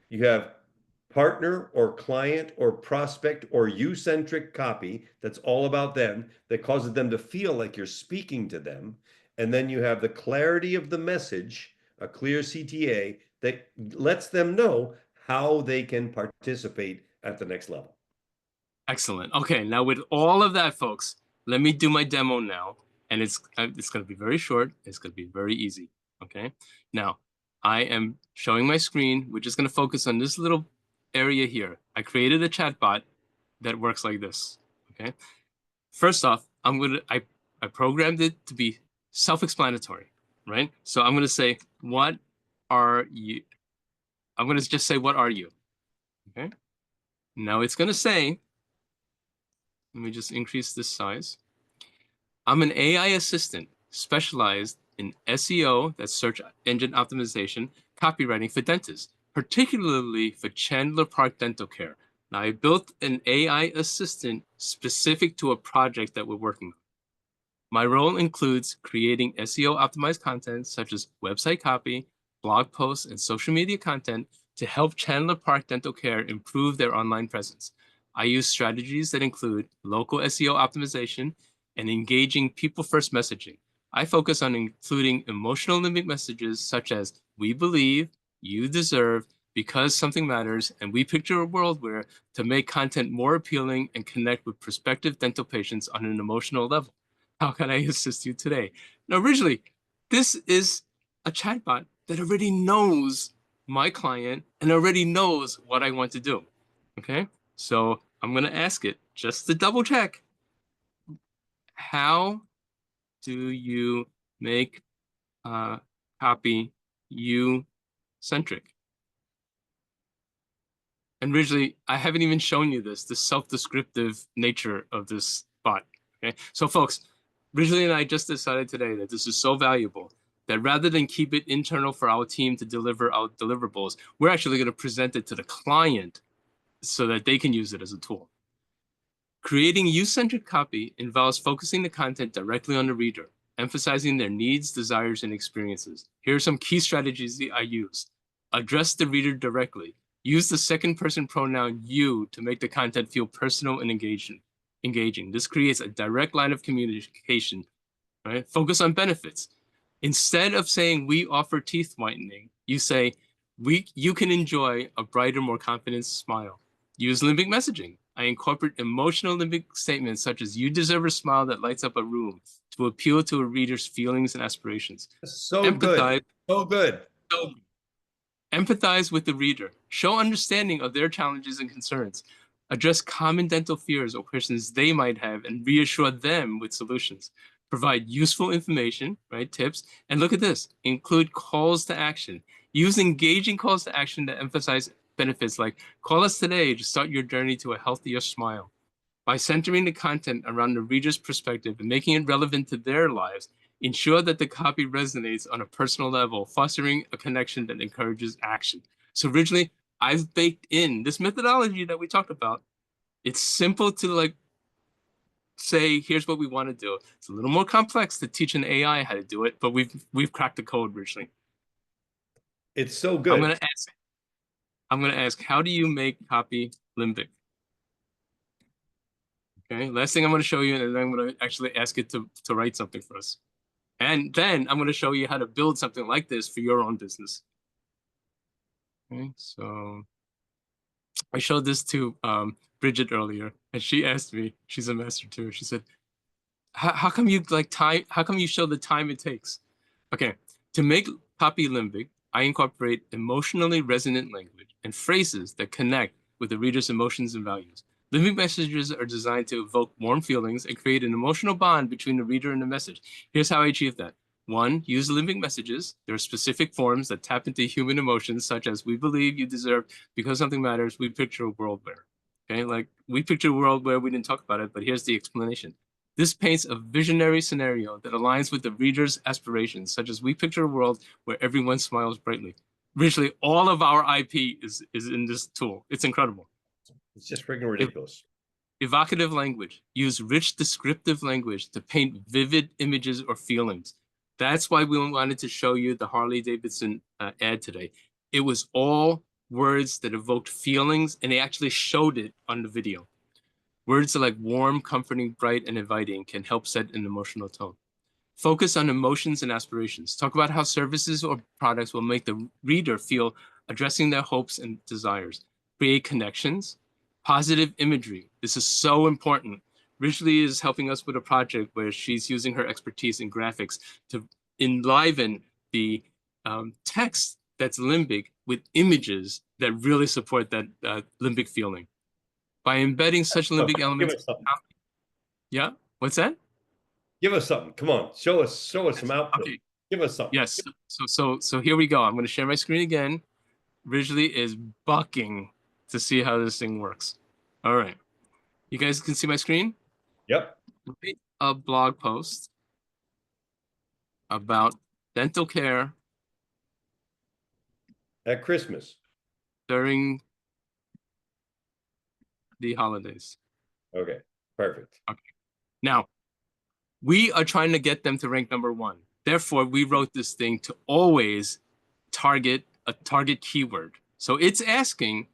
You have partner or client or prospect or you-centric copy that's all about them, that causes them to feel like you're speaking to them. And then you have the clarity of the message, a clear CTA that lets them know how they can participate at the next level. Excellent. Okay, now with all of that, folks, let me do my demo now. And it's going to be very short. It's going to be very easy. Okay. Now, I am showing my screen. We're just going to focus on this little area here. I created a chatbot that works like this. Okay. First off, I programmed it to be self-explanatory, right? So I'm going to say, what are you? I'm going to just say, what are you? Okay. Now it's going to say, let me just increase this size. I'm an AI assistant specialized in SEO, that's search engine optimization, copywriting for dentists, particularly for Chandler Park Dental Care. Now, I built an AI assistant specific to a project that we're working on. My role includes creating SEO optimized content such as website copy, blog posts, and social media content to help Chandler Park Dental Care improve their online presence. I use strategies that include local SEO optimization and engaging people-first messaging. I focus on including emotional limbic messages such as we believe, you deserve, because something matters, and we picture a world where to make content more appealing and connect with prospective dental patients on an emotional level. How can I assist you today? Now, originally, this is a chatbot that already knows my client and already knows what I want to do. Okay, so I'm going to ask it just to double check. How do you make copy you-centric? And originally, I haven't even shown you this, the self-descriptive nature of this bot. Okay, so folks, originally and I just decided today that this is so valuable that rather than keep it internal for our team to deliver our deliverables, we're actually going to present it to the client so that they can use it as a tool. Creating you-centric copy involves focusing the content directly on the reader, emphasizing their needs, desires, and experiences. Here are some key strategies that I use. Address the reader directly. Use the second person pronoun you to make the content feel personal and engaging. This creates a direct line of communication. Right? Focus on benefits. Instead of saying we offer teeth whitening, you say you can enjoy a brighter, more confident smile. Use limbic messaging. I incorporate emotional limbic statements such as you deserve a smile that lights up a room to appeal to a reader's feelings and aspirations. So Empathize. good. So good. Empathize with the reader. Show understanding of their challenges and concerns. Address common dental fears or questions they might have and reassure them with solutions. Provide useful information, right, tips. And look at this, include calls to action. Use engaging calls to action to emphasize benefits like call us today to start your journey to a healthier smile. By centering the content around the reader's perspective and making it relevant to their lives, ensure that the copy resonates on a personal level, fostering a connection that encourages action. So originally, I've baked in this methodology that we talked about. It's simple to say, here's what we want to do. It's a little more complex to teach an AI how to do it, but we've cracked the code originally. It's so good. I'm gonna ask, how do you make copy limbic? Okay, last thing I'm gonna show you, and then I'm gonna actually ask it to write something for us. And then I'm gonna show you how to build something like this for your own business. Okay, so I showed this to Bridget earlier, and she asked me, she's a master too, she said, how come you how come you show the time it takes? Okay, to make copy limbic, I incorporate emotionally resonant language and phrases that connect with the reader's emotions and values. Limbic messages are designed to evoke warm feelings and create an emotional bond between the reader and the message. Here's how I achieve that. One, use limbic messages. There are specific forms that tap into human emotions, such as we believe you deserve because something matters. We picture a world where, okay, like we picture a world where we didn't talk about it, but here's the explanation. This paints a visionary scenario that aligns with the reader's aspirations, such as we picture a world where everyone smiles brightly. Visually, all of our IP is in this tool. It's incredible. It's just freaking ridiculous. Evocative language. Use rich descriptive language to paint vivid images or feelings. That's why we wanted to show you the Harley-Davidson ad today. It was all words that evoked feelings, and they actually showed it on the video. Words like warm, comforting, bright, and inviting can help set an emotional tone. Focus on emotions and aspirations. Talk about how services or products will make the reader feel addressing their hopes and desires. Create connections. Positive imagery. This is so important. Ridgely is helping us with a project where she's using her expertise in graphics to enliven the text that's limbic with images that really support that limbic feeling. By embedding such limbic elements. Yeah, what's that? Give us something. Come on, show us some output. Okay. Give us something. Yes. So here we go. I'm going to share my screen again. Ridgely is bucking to see how this thing works. All right. You guys can see my screen? Yep. Write a blog post about dental care At Christmas. during the holidays. Okay, perfect. Okay. Now, we are trying to get them to rank #1. Therefore, we wrote this thing to always target a target keyword. So it's asking,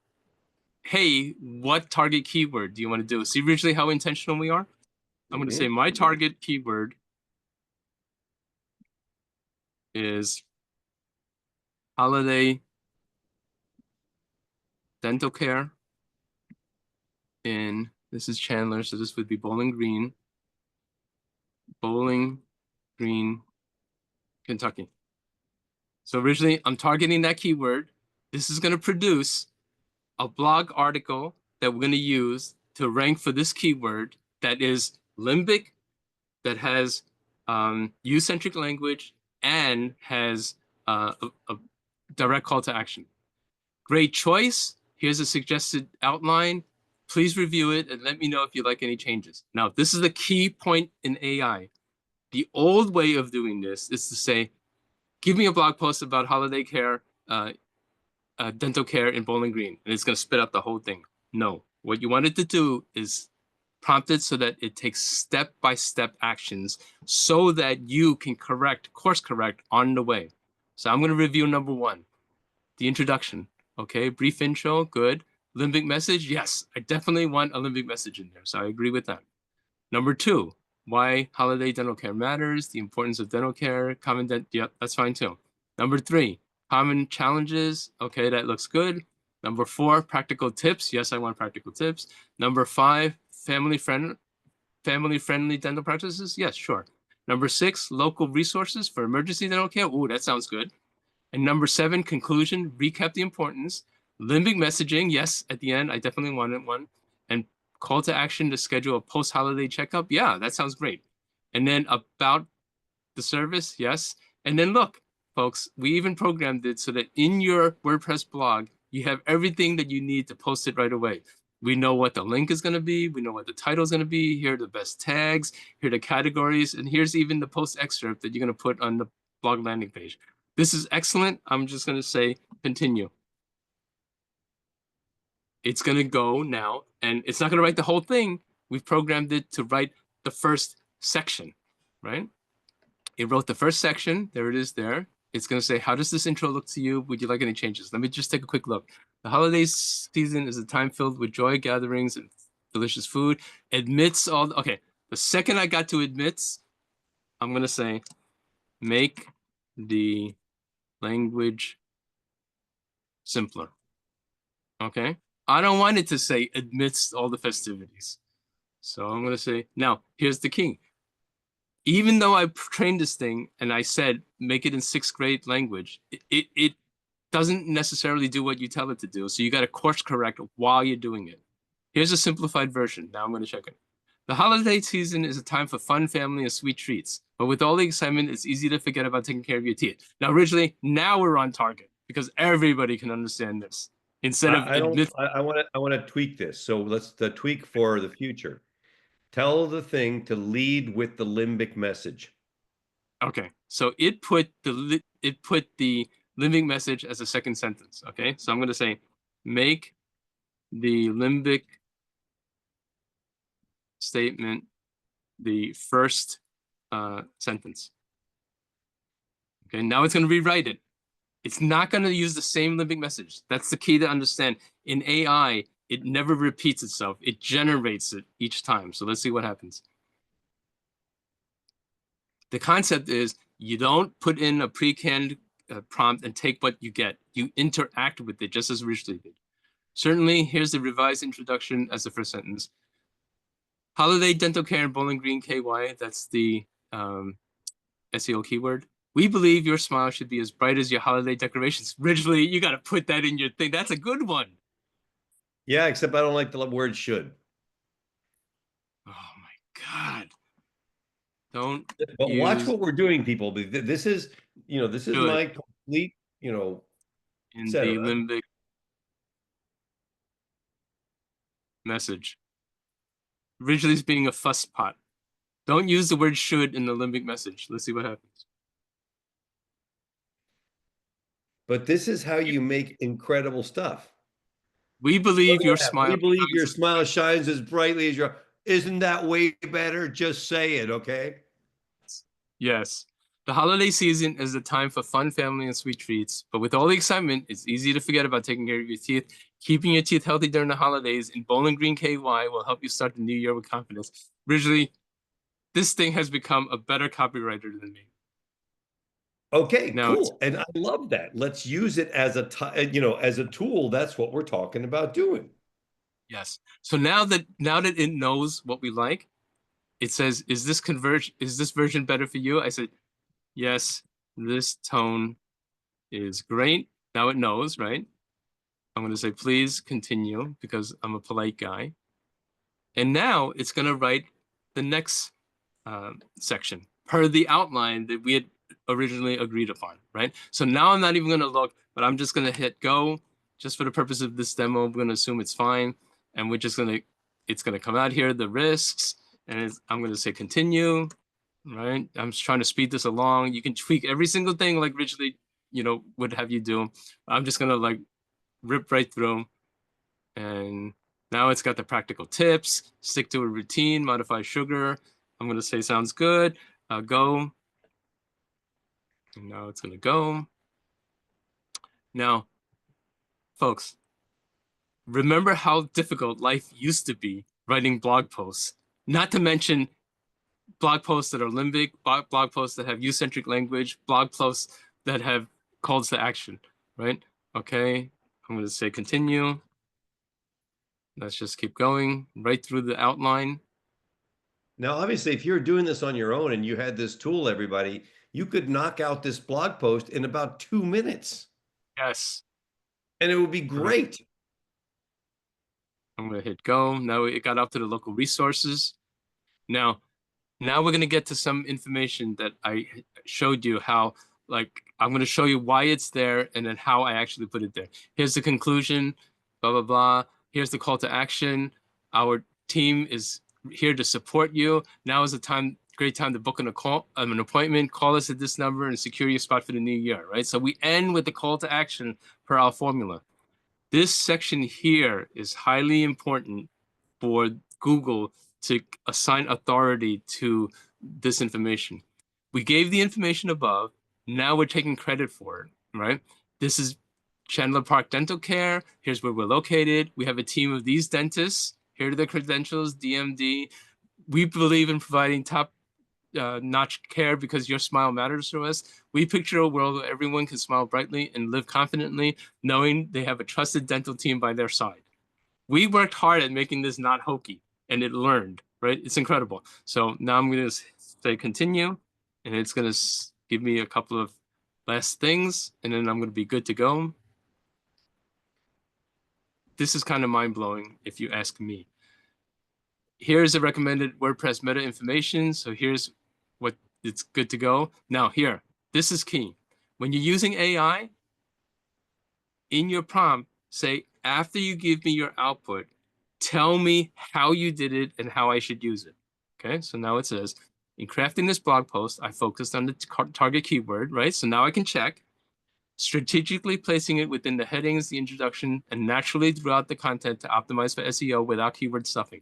hey, what target keyword do you want to do? See visually how intentional we are? I'm going to say my target keyword is holiday dental care in, this is Chandler, so this would be Bowling Green, Kentucky. So originally I'm targeting that keyword. This is going to produce a blog article that we're going to use to rank for this keyword that is limbic, that has you-centric language, and has a direct call to action. Great choice. Here's a suggested outline. Please review it and let me know if you like any changes. Now, this is the key point in AI. The old way of doing this is to say, give me a blog post about holiday care, dental care in Bowling Green, and it's going to spit out the whole thing. No, what you wanted to do is prompt it so that it takes step-by-step actions so that you can course correct on the way. So I'm going to review #1, the introduction. Okay, brief intro, good. Limbic message, yes, I definitely want a limbic message in there, so I agree with that. #2, why holiday dental care matters, the importance of dental care, yep, that's fine too. #3, common challenges, okay, that looks good. #4, practical tips, yes, I want practical tips. #5, family-friendly dental practices, yes, sure. #6, local resources for emergency dental care, ooh, that sounds good. And #7, conclusion, recap the importance. Limbic messaging, yes, at the end, I definitely wanted one. And call to action to schedule a post-holiday checkup, yeah, that sounds great. And then about the service, yes. And then look, folks, we even programmed it so that in your WordPress blog, you have everything that you need to post it right away. We know what the link is going to be. We know what the title is going to be. Here are the best tags. Here are the categories. And here's even the post excerpt that you're going to put on the blog landing page. This is excellent. I'm just going to say continue. It's going to go now, and it's not going to write the whole thing. We've programmed it to write the first section, right? It wrote the first section. There it is there. It's going to say, how does this intro look to you? Would you like any changes? Let me just take a quick look. The holiday season is a time filled with joy, gatherings, and delicious food. Admits all, okay. The second I got to admits, I'm going to say, make the language simpler, okay? I don't want it to say amidst all the festivities. So I'm going to say, now, here's the key. Even though I trained this thing and I said, make it in 6th grade language, it doesn't necessarily do what you tell it to do. So you got to course correct while you're doing it. Here's a simplified version. Now I'm going to check it. The holiday season is a time for fun, family, and sweet treats. But with all the excitement, it's easy to forget about taking care of your teeth. Now, originally, now we're on target because everybody can understand this. Instead of I don't. admit, I want to. I want to tweak this. So let's the tweak for the future. Tell the thing to lead with the limbic message. okay, so it put the limbic message as a second sentence. Okay, so I'm going to say, make the limbic statement the first sentence. Okay, now it's going to rewrite it. It's not going to use the same limbic message. That's the key to understand. In AI, it never repeats itself. It generates it each time. So let's see what happens. The concept is you don't put in a pre-canned prompt and take what you get. You interact with it just as originally did. Certainly, here's the revised introduction as the first sentence. Holiday Dental Care in Bowling Green, KY. That's the SEO keyword. We believe your smile should be as bright as your holiday decorations. Originally, you got to put that in your thing. That's a good one. Yeah, except I don't like the word should. Oh my God. Don't But watch use what we're doing, people. This is, this is should my complete, in the etc. limbic message. Originally, it's being a fuss pot. Don't use the word should in the limbic message. Let's see what happens. But this is how you make incredible stuff. We believe your Yeah, smile we believe your shines. smile shines as brightly as your. Isn't that way better? Just say it, okay? Yes. The holiday season is the time for fun, family, and sweet treats. But with all the excitement, it's easy to forget about taking care of your teeth. Keeping your teeth healthy during the holidays in Bowling Green, KY will help you start the new year with confidence. Originally, this thing has become a better copywriter than me. Okay, Now it's cool. And I love that. Let's use it as as a tool. That's what we're talking about doing. yes. So now that it knows what we like, it says, is this version better for you? I said, yes, this tone is great. Now it knows, right? I'm going to say, please continue because I'm a polite guy. And now it's going to write the next section per the outline that we had originally agreed upon, right? So now I'm not even going to look, but I'm just going to hit go just for the purpose of this demo. We're going to assume it's fine. And we're just going to, it's going to come out here, the risks, and I'm going to say continue, right? I'm just trying to speed this along. You can tweak every single thing like Ridgely, would have you do. I'm just going to like rip right through. And now it's got the practical tips, stick to a routine, modify sugar. I'm going to say sounds good, go. And now it's going to go. Now, folks, remember how difficult life used to be writing blog posts, not to mention blog posts that are limbic, blog posts that have you-centric language, blog posts that have calls to action, right? Okay, I'm going to say continue. Let's just keep going right through the outline. Now, obviously, if you're doing this on your own and you had this tool, everybody, you could knock out this blog post in about 2 minutes. Yes. And it would be Right. great. I'm going to hit go. Now it got up to the local resources. Now we're going to get to some information that I showed you how, like, I'm going to show you why it's there and then how I actually put it there. Here's the conclusion, blah, blah, blah. Here's the call to action. Our team is here to support you. Now is the time, great time to book an appointment. Call us at this number and secure your spot for the new year, right? So we end with the call to action per our formula. This section here is highly important for Google to assign authority to this information. We gave the information above. Now we're taking credit for it, right? This is Chandler Park Dental Care. Here's where we're located. We have a team of these dentists. Here are the credentials, DMD. We believe in providing top notch care because your smile matters to us. We picture a world where everyone can smile brightly and live confidently, knowing they have a trusted dental team by their side. We worked hard at making this not hokey, and it learned, right? It's incredible. So now I'm going to say continue, and it's going to give me a couple of last things, and then I'm going to be good to go. This is kind of mind-blowing if you ask me. here's the recommended WordPress meta information. So here's what it's good to go. Now here, this is key. When you're using AI, in your prompt, say, after you give me your output, tell me how you did it and how I should use it. Okay, so now it says, in crafting this blog post, I focused on the target keyword, right? So now I can check, strategically placing it within the headings, the introduction, and naturally throughout the content to optimize for SEO without keyword stuffing.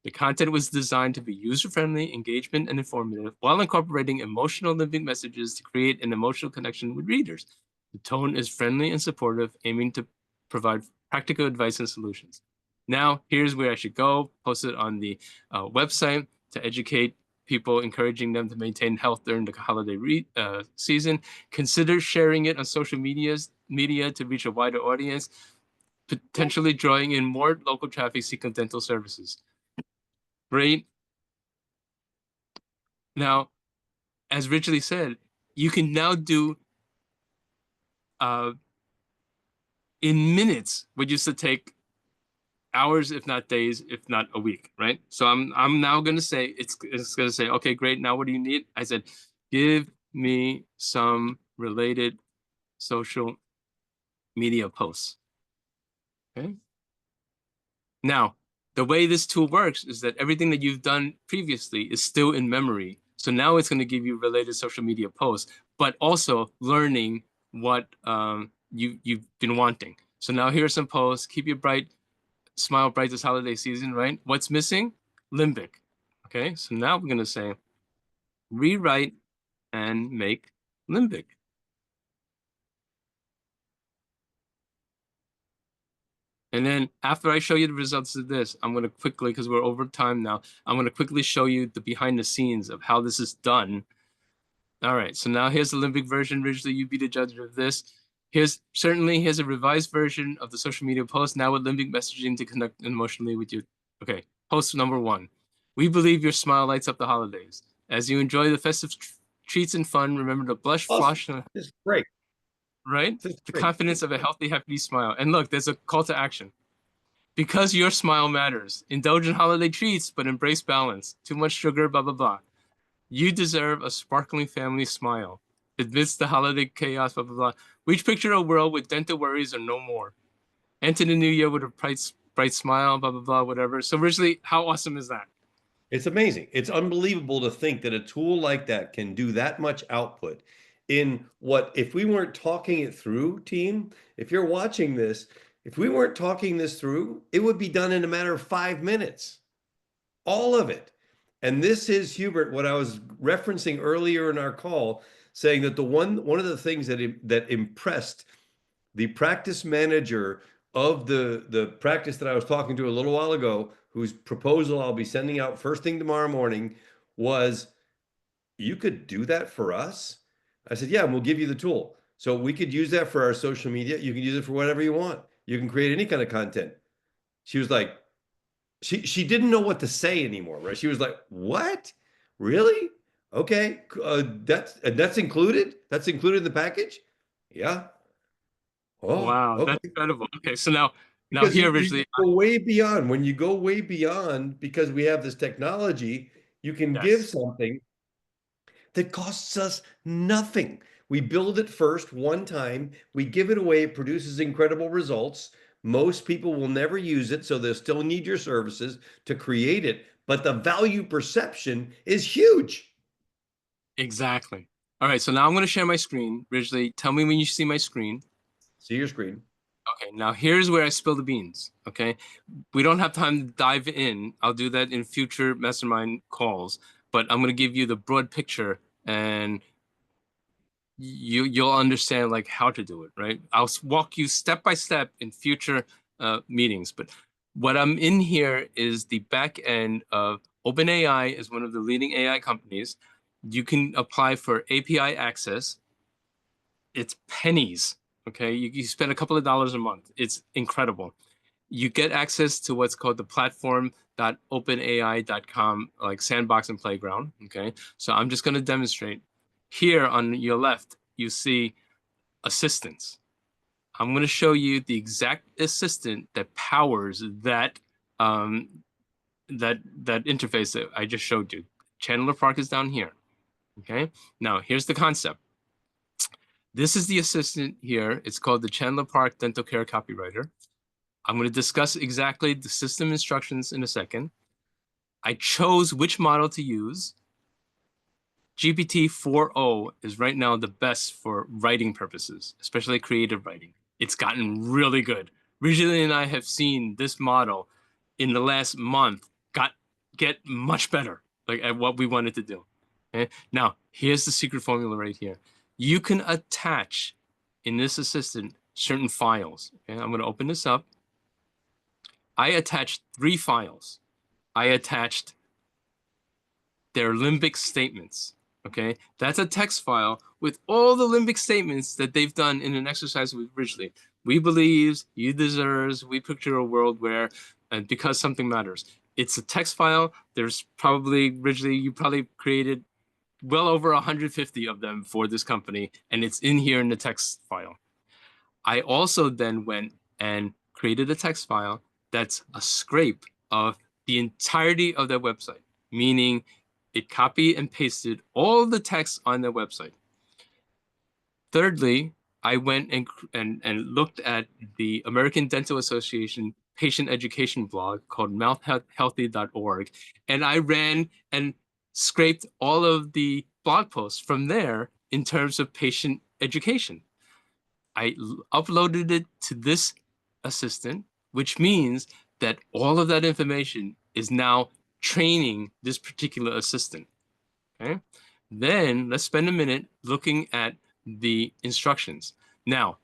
The content was designed to be user-friendly, engagement, and informative, while incorporating emotional living messages to create an emotional connection with readers. The tone is friendly and supportive, aiming to provide practical advice and solutions. Now, here's where I should go. Post it on the website to educate people, encouraging them to maintain health during the holiday season. Consider sharing it on social media to reach a wider audience, potentially drawing in more local traffic seeking dental services. Great. Now, as Ridgely said, you can now do in minutes what used to take hours, if not days, if not a week, right? So I'm now gonna say it's gonna say, okay, great. Now what do you need? I said, give me some related social media posts. Okay. Now, the way this tool works is that everything that you've done previously is still in memory. So now it's going to give you related social media posts, but also learning what you've been wanting. So now here's some posts. Keep your smile bright this holiday season, right? What's missing? Limbic. Okay, so now we're going to say rewrite and make Limbic. And then after I show you the results of this, I'm going to quickly, because we're over time now, I'm going to quickly show you the behind the scenes of how this is done. All right, so now here's the Limbic version. Originally, you be the judge of this. Here's a revised version of the social media post, now with Limbic messaging to connect emotionally with you. Okay, post number 1. We believe your smile lights up the holidays. As you enjoy the festive treats and fun, remember to blush, flush. This is great. Right? The confidence of a healthy, happy smile. And look, there's a call to action. Because your smile matters. Indulge in holiday treats, but embrace balance. Too much sugar, blah, blah, blah. You deserve a sparkling family smile. Amidst the holiday chaos, blah, blah, blah. We picture a world where dental worries are no more. Enter the new year with a bright smile, blah, blah, blah, whatever. So originally, how awesome is that? It's amazing. It's unbelievable to think that a tool like that can do that much output in what, if we weren't talking it through, team, if you're watching this, if we weren't talking this through, it would be done in a matter of 5 minutes. All of it. And this is, Hubert, what I was referencing earlier in our call, saying that one of the things that impressed the practice manager of the practice that I was talking to a little while ago, whose proposal I'll be sending out first thing tomorrow morning, was, you could do that for us? I said, yeah, and we'll give you the tool. So we could use that for our social media. You can use it for whatever you want. You can create any kind of content. She was like, she didn't know what to say anymore, right? She was like, what? Really? Okay. That's included? That's included in the package? Yeah. Oh, Wow, okay. that's incredible. Okay, so now Because here you originally, go way beyond. When you go way beyond, because we have this technology, you can give yes, something that costs us nothing. We build it first one time, we give it away, it produces incredible results. Most people will never use it, so they'll still need your services to create it, but the value perception is huge. exactly. All right, so now I'm going to share my screen. Originally, tell me when you see my screen. See your screen. Okay, now here's where I spill the beans. Okay, we don't have time to dive in. I'll do that in future mastermind calls, but I'm going to give you the broad picture, and you'll understand like how to do it, right? I'll walk you step by step in future meetings. But what I'm in here is the back end of OpenAI is one of the leading AI companies. You can apply for API access. It's pennies. Okay, you spend a couple of dollars a month. It's incredible. You get access to what's called the platform.openai.com, like sandbox and playground. Okay, so I'm just going to demonstrate. Here on your left, you see assistants. I'm going to show you the exact assistant that powers that that interface that I just showed you. Chandler Park is down here. Okay. Now here's the concept. This is the assistant here. It's called the Chandler Park Dental Care Copywriter. I'm going to discuss exactly the system instructions in a second. I chose which model to use. GPT-4o is right now the best for writing purposes, especially creative writing. It's gotten really good. Ridgely and I have seen this model in the last month get much better, like at what we wanted to do. Okay? Now, here's the secret formula right here. You can attach in this assistant certain files. Okay? I'm going to open this up. I attached 3 files. I attached their Limbic statements. Okay, that's a text file with all the Limbic statements that they've done in an exercise with Ridgely. We believe, you deserve, we picture a world where, and because something matters. It's a text file. There's probably, Ridgely, you probably created well over 150 of them for this company, and it's in here in the text file. I also then went and created a text file that's a scrape of the entirety of their website, meaning it copied and pasted all the text on their website. Thirdly, I went and looked at the American Dental Association patient education blog called mouthhealthy.org, and I ran and scraped all of the blog posts from there in terms of patient education. I uploaded it to this assistant, which means that all of that information is now training this particular assistant. Okay. Then let's spend a minute looking at the instructions. Now,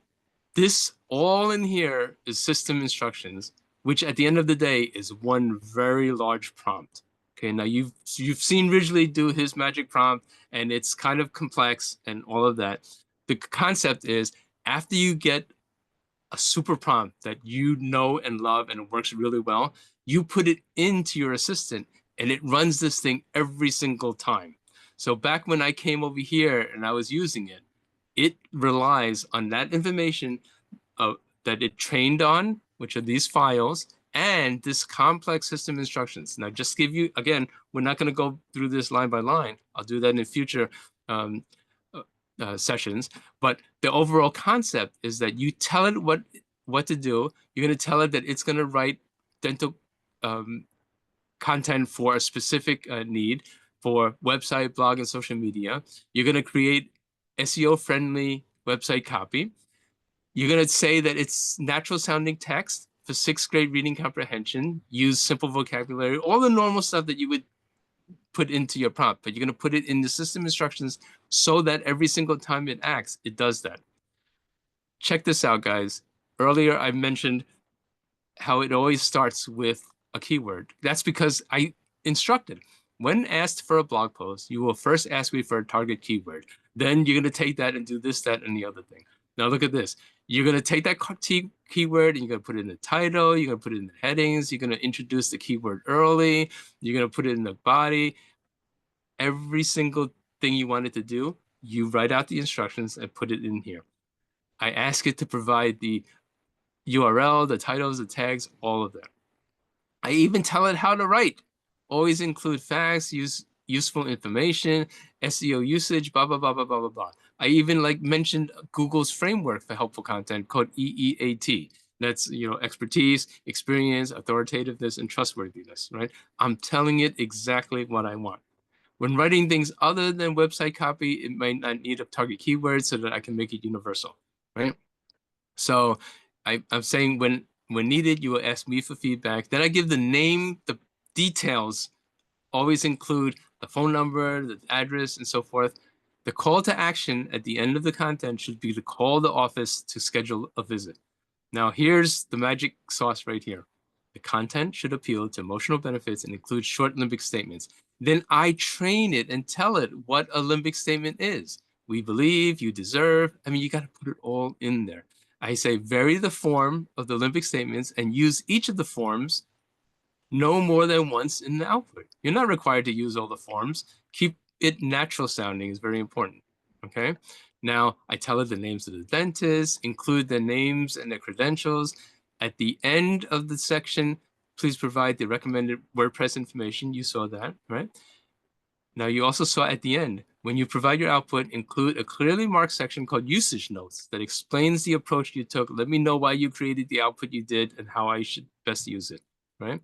this all in here is system instructions, which at the end of the day is one very large prompt. Okay, now you've seen Ridgely do his magic prompt, and it's kind of complex and all of that. The concept is after you get a super prompt that you know and love and it works really well, you put it into your assistant and it runs this thing every single time. So back when I came over here and I was using it, it relies on that information that it trained on, which are these files, and this complex system instructions. Now, just give you, again, we're not going to go through this line by line. I'll do that in future sessions. But the overall concept is that you tell it what to do. You're going to tell it that it's going to write dental content for a specific need for website, blog, and social media. You're going to create SEO-friendly website copy. You're going to say that it's natural sounding text for 6th grade reading comprehension, use simple vocabulary, all the normal stuff that you would put into your prompt, but you're going to put it in the system instructions so that every single time it acts, it does that. Check this out, guys. Earlier, I mentioned how it always starts with a keyword. That's because I instructed. When asked for a blog post, you will first ask me for a target keyword. Then you're going to take that and do this, that, and the other thing. Now look at this. You're going to take that keyword and you're going to put it in the title. You're going to put it in the headings. You're going to introduce the keyword early. You're going to put it in the body. Every single thing you wanted to do, you write out the instructions and put it in here. I ask it to provide the URL, the titles, the tags, all of that. I even tell it how to write. Always include facts, use useful information, SEO usage, blah, blah, blah, blah, blah, blah, blah. I even mentioned Google's framework for helpful content called EEAT. That's, expertise, experience, authoritativeness, and trustworthiness, right? I'm telling it exactly what I want. When writing things other than website copy, it might not need a target keyword so that I can make it universal, right? So I'm saying when needed, you will ask me for feedback. Then I give the name, the details, always include the phone number, the address, and so forth. The call to action at the end of the content should be to call the office to schedule a visit. Now, here's the magic sauce right here. The content should appeal to emotional benefits and include short limbic statements. Then I train it and tell it what a limbic statement is. We believe, you deserve. I mean, you got to put it all in there. I say vary the form of the limbic statements and use each of the forms no more than once in the output. You're not required to use all the forms. Keep it natural sounding is very important, okay? Now, I tell it the names of the dentists, include their names and their credentials. At the end of the section, please provide the recommended WordPress information. You saw that, right? Now you also saw at the end, when you provide your output, include a clearly marked section called usage notes that explains the approach you took. Let me know why you created the output you did and how I should best use it, right?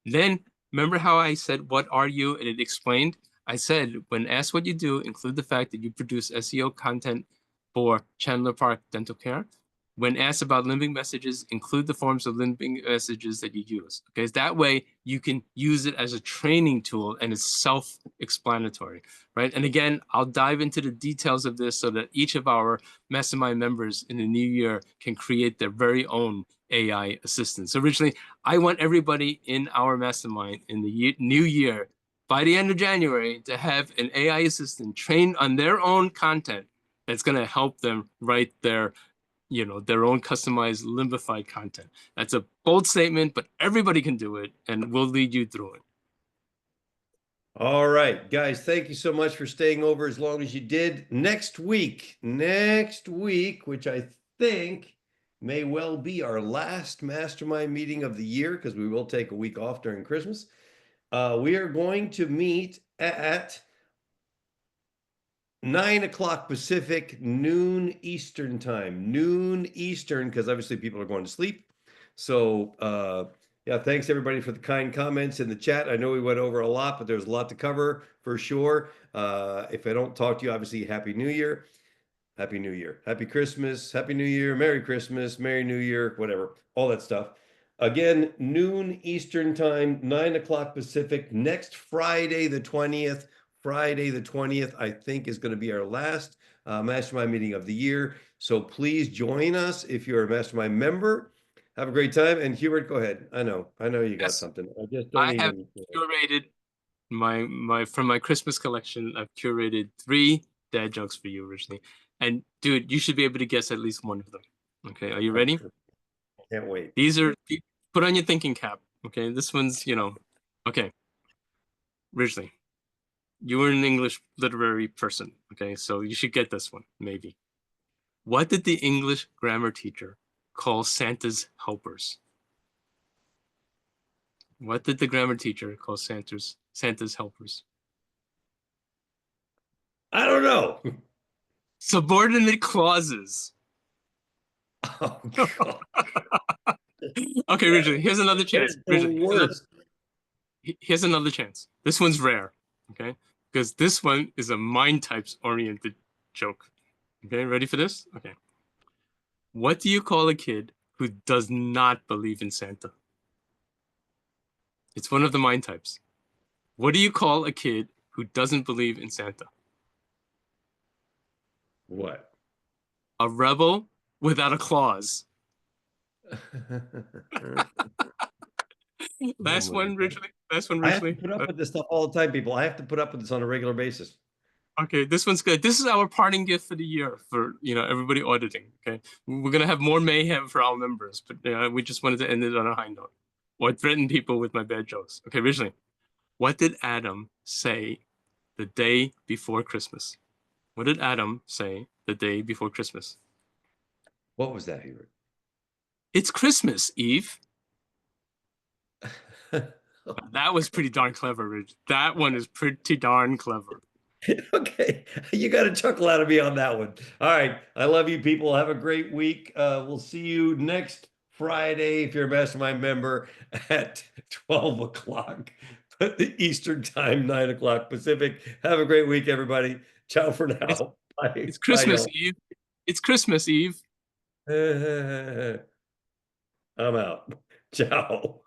Then remember how I said, what are you? And it explained. I said, when asked what you do, include the fact that you produce SEO content for Chandler Park Dental Care. When asked about Limbic messages, include the forms of Limbic messages that you use. Okay, that way you can use it as a training tool and it's self-explanatory, right? And again, I'll dive into the details of this so that each of our mastermind members in the new year can create their very own AI assistant. So originally, I want everybody in our mastermind in the new year, by the end of January, to have an AI assistant trained on their own content that's going to help them write their own customized limbified content. That's a bold statement, but everybody can do it, and we'll lead you through it. All right, guys, thank you so much for staying over as long as you did. Next week, which I think may well be our last mastermind meeting of the year, because we will take a week off during Christmas. We are going to meet at 9 o'clock Pacific, noon Eastern time. Noon Eastern, because obviously people are going to sleep. So yeah, thanks everybody for the kind comments in the chat. I know we went over a lot, but there's a lot to cover for sure. If I don't talk to you, obviously, Happy New Year. Happy New Year. Happy Christmas. Happy New Year. Merry Christmas. Merry New Year. Whatever. All that stuff. Again, noon Eastern time, 9 o'clock Pacific, next Friday the 20th. Friday the 20th, I think, is going to be our last mastermind meeting of the year. So please join us if you're a mastermind member. Have a great time. And Hubert, go ahead. I know you got something. I just don't have curated from my Christmas collection. I've curated 3 dad jokes for you originally. And dude, you should be able to guess at least one of them. Okay, are you ready? Can't wait. These are, put on your thinking cap. Okay, this one's, okay. Originally, you were an English literary person. Okay, so you should get this one, maybe. What did the English grammar teacher call Santa's helpers? What did the grammar teacher call Santa's helpers? I don't know. Subordinate clauses. Oh, God. Okay, Richard, here's another chance. Here's another chance. This one's rare, okay? Because this one is a mind types oriented joke. Okay, ready for this? Okay. What do you call a kid who does not believe in Santa? It's one of the mind types. What do you call a kid who doesn't believe in Santa? What? A rebel without a clause. Last one, Richard. Last one, Richard. I have to put up with this stuff all the time, people. I have to put up with this on a regular basis. Okay, this one's good. This is our parting gift for the year for everybody auditing. Okay, we're gonna have more mayhem for our members, but we just wanted to end it on a high note, or threaten people with my bad jokes. Okay, originally, what did Adam say the day before Christmas? What did Adam say the day before Christmas? What was that, Hubert? It's Christmas, Eve. That was pretty darn clever, Rich. That one is pretty darn clever. Okay, you got a chuckle out of me on that one. All right, I love you people. Have a great week. We'll see you next Friday if you're a mastermind member at 12 o'clock Eastern time, 9 o'clock Pacific. Have a great week, everybody. Ciao for now. Bye. It's Christmas Eve. It's Christmas Eve. I'm out. Ciao.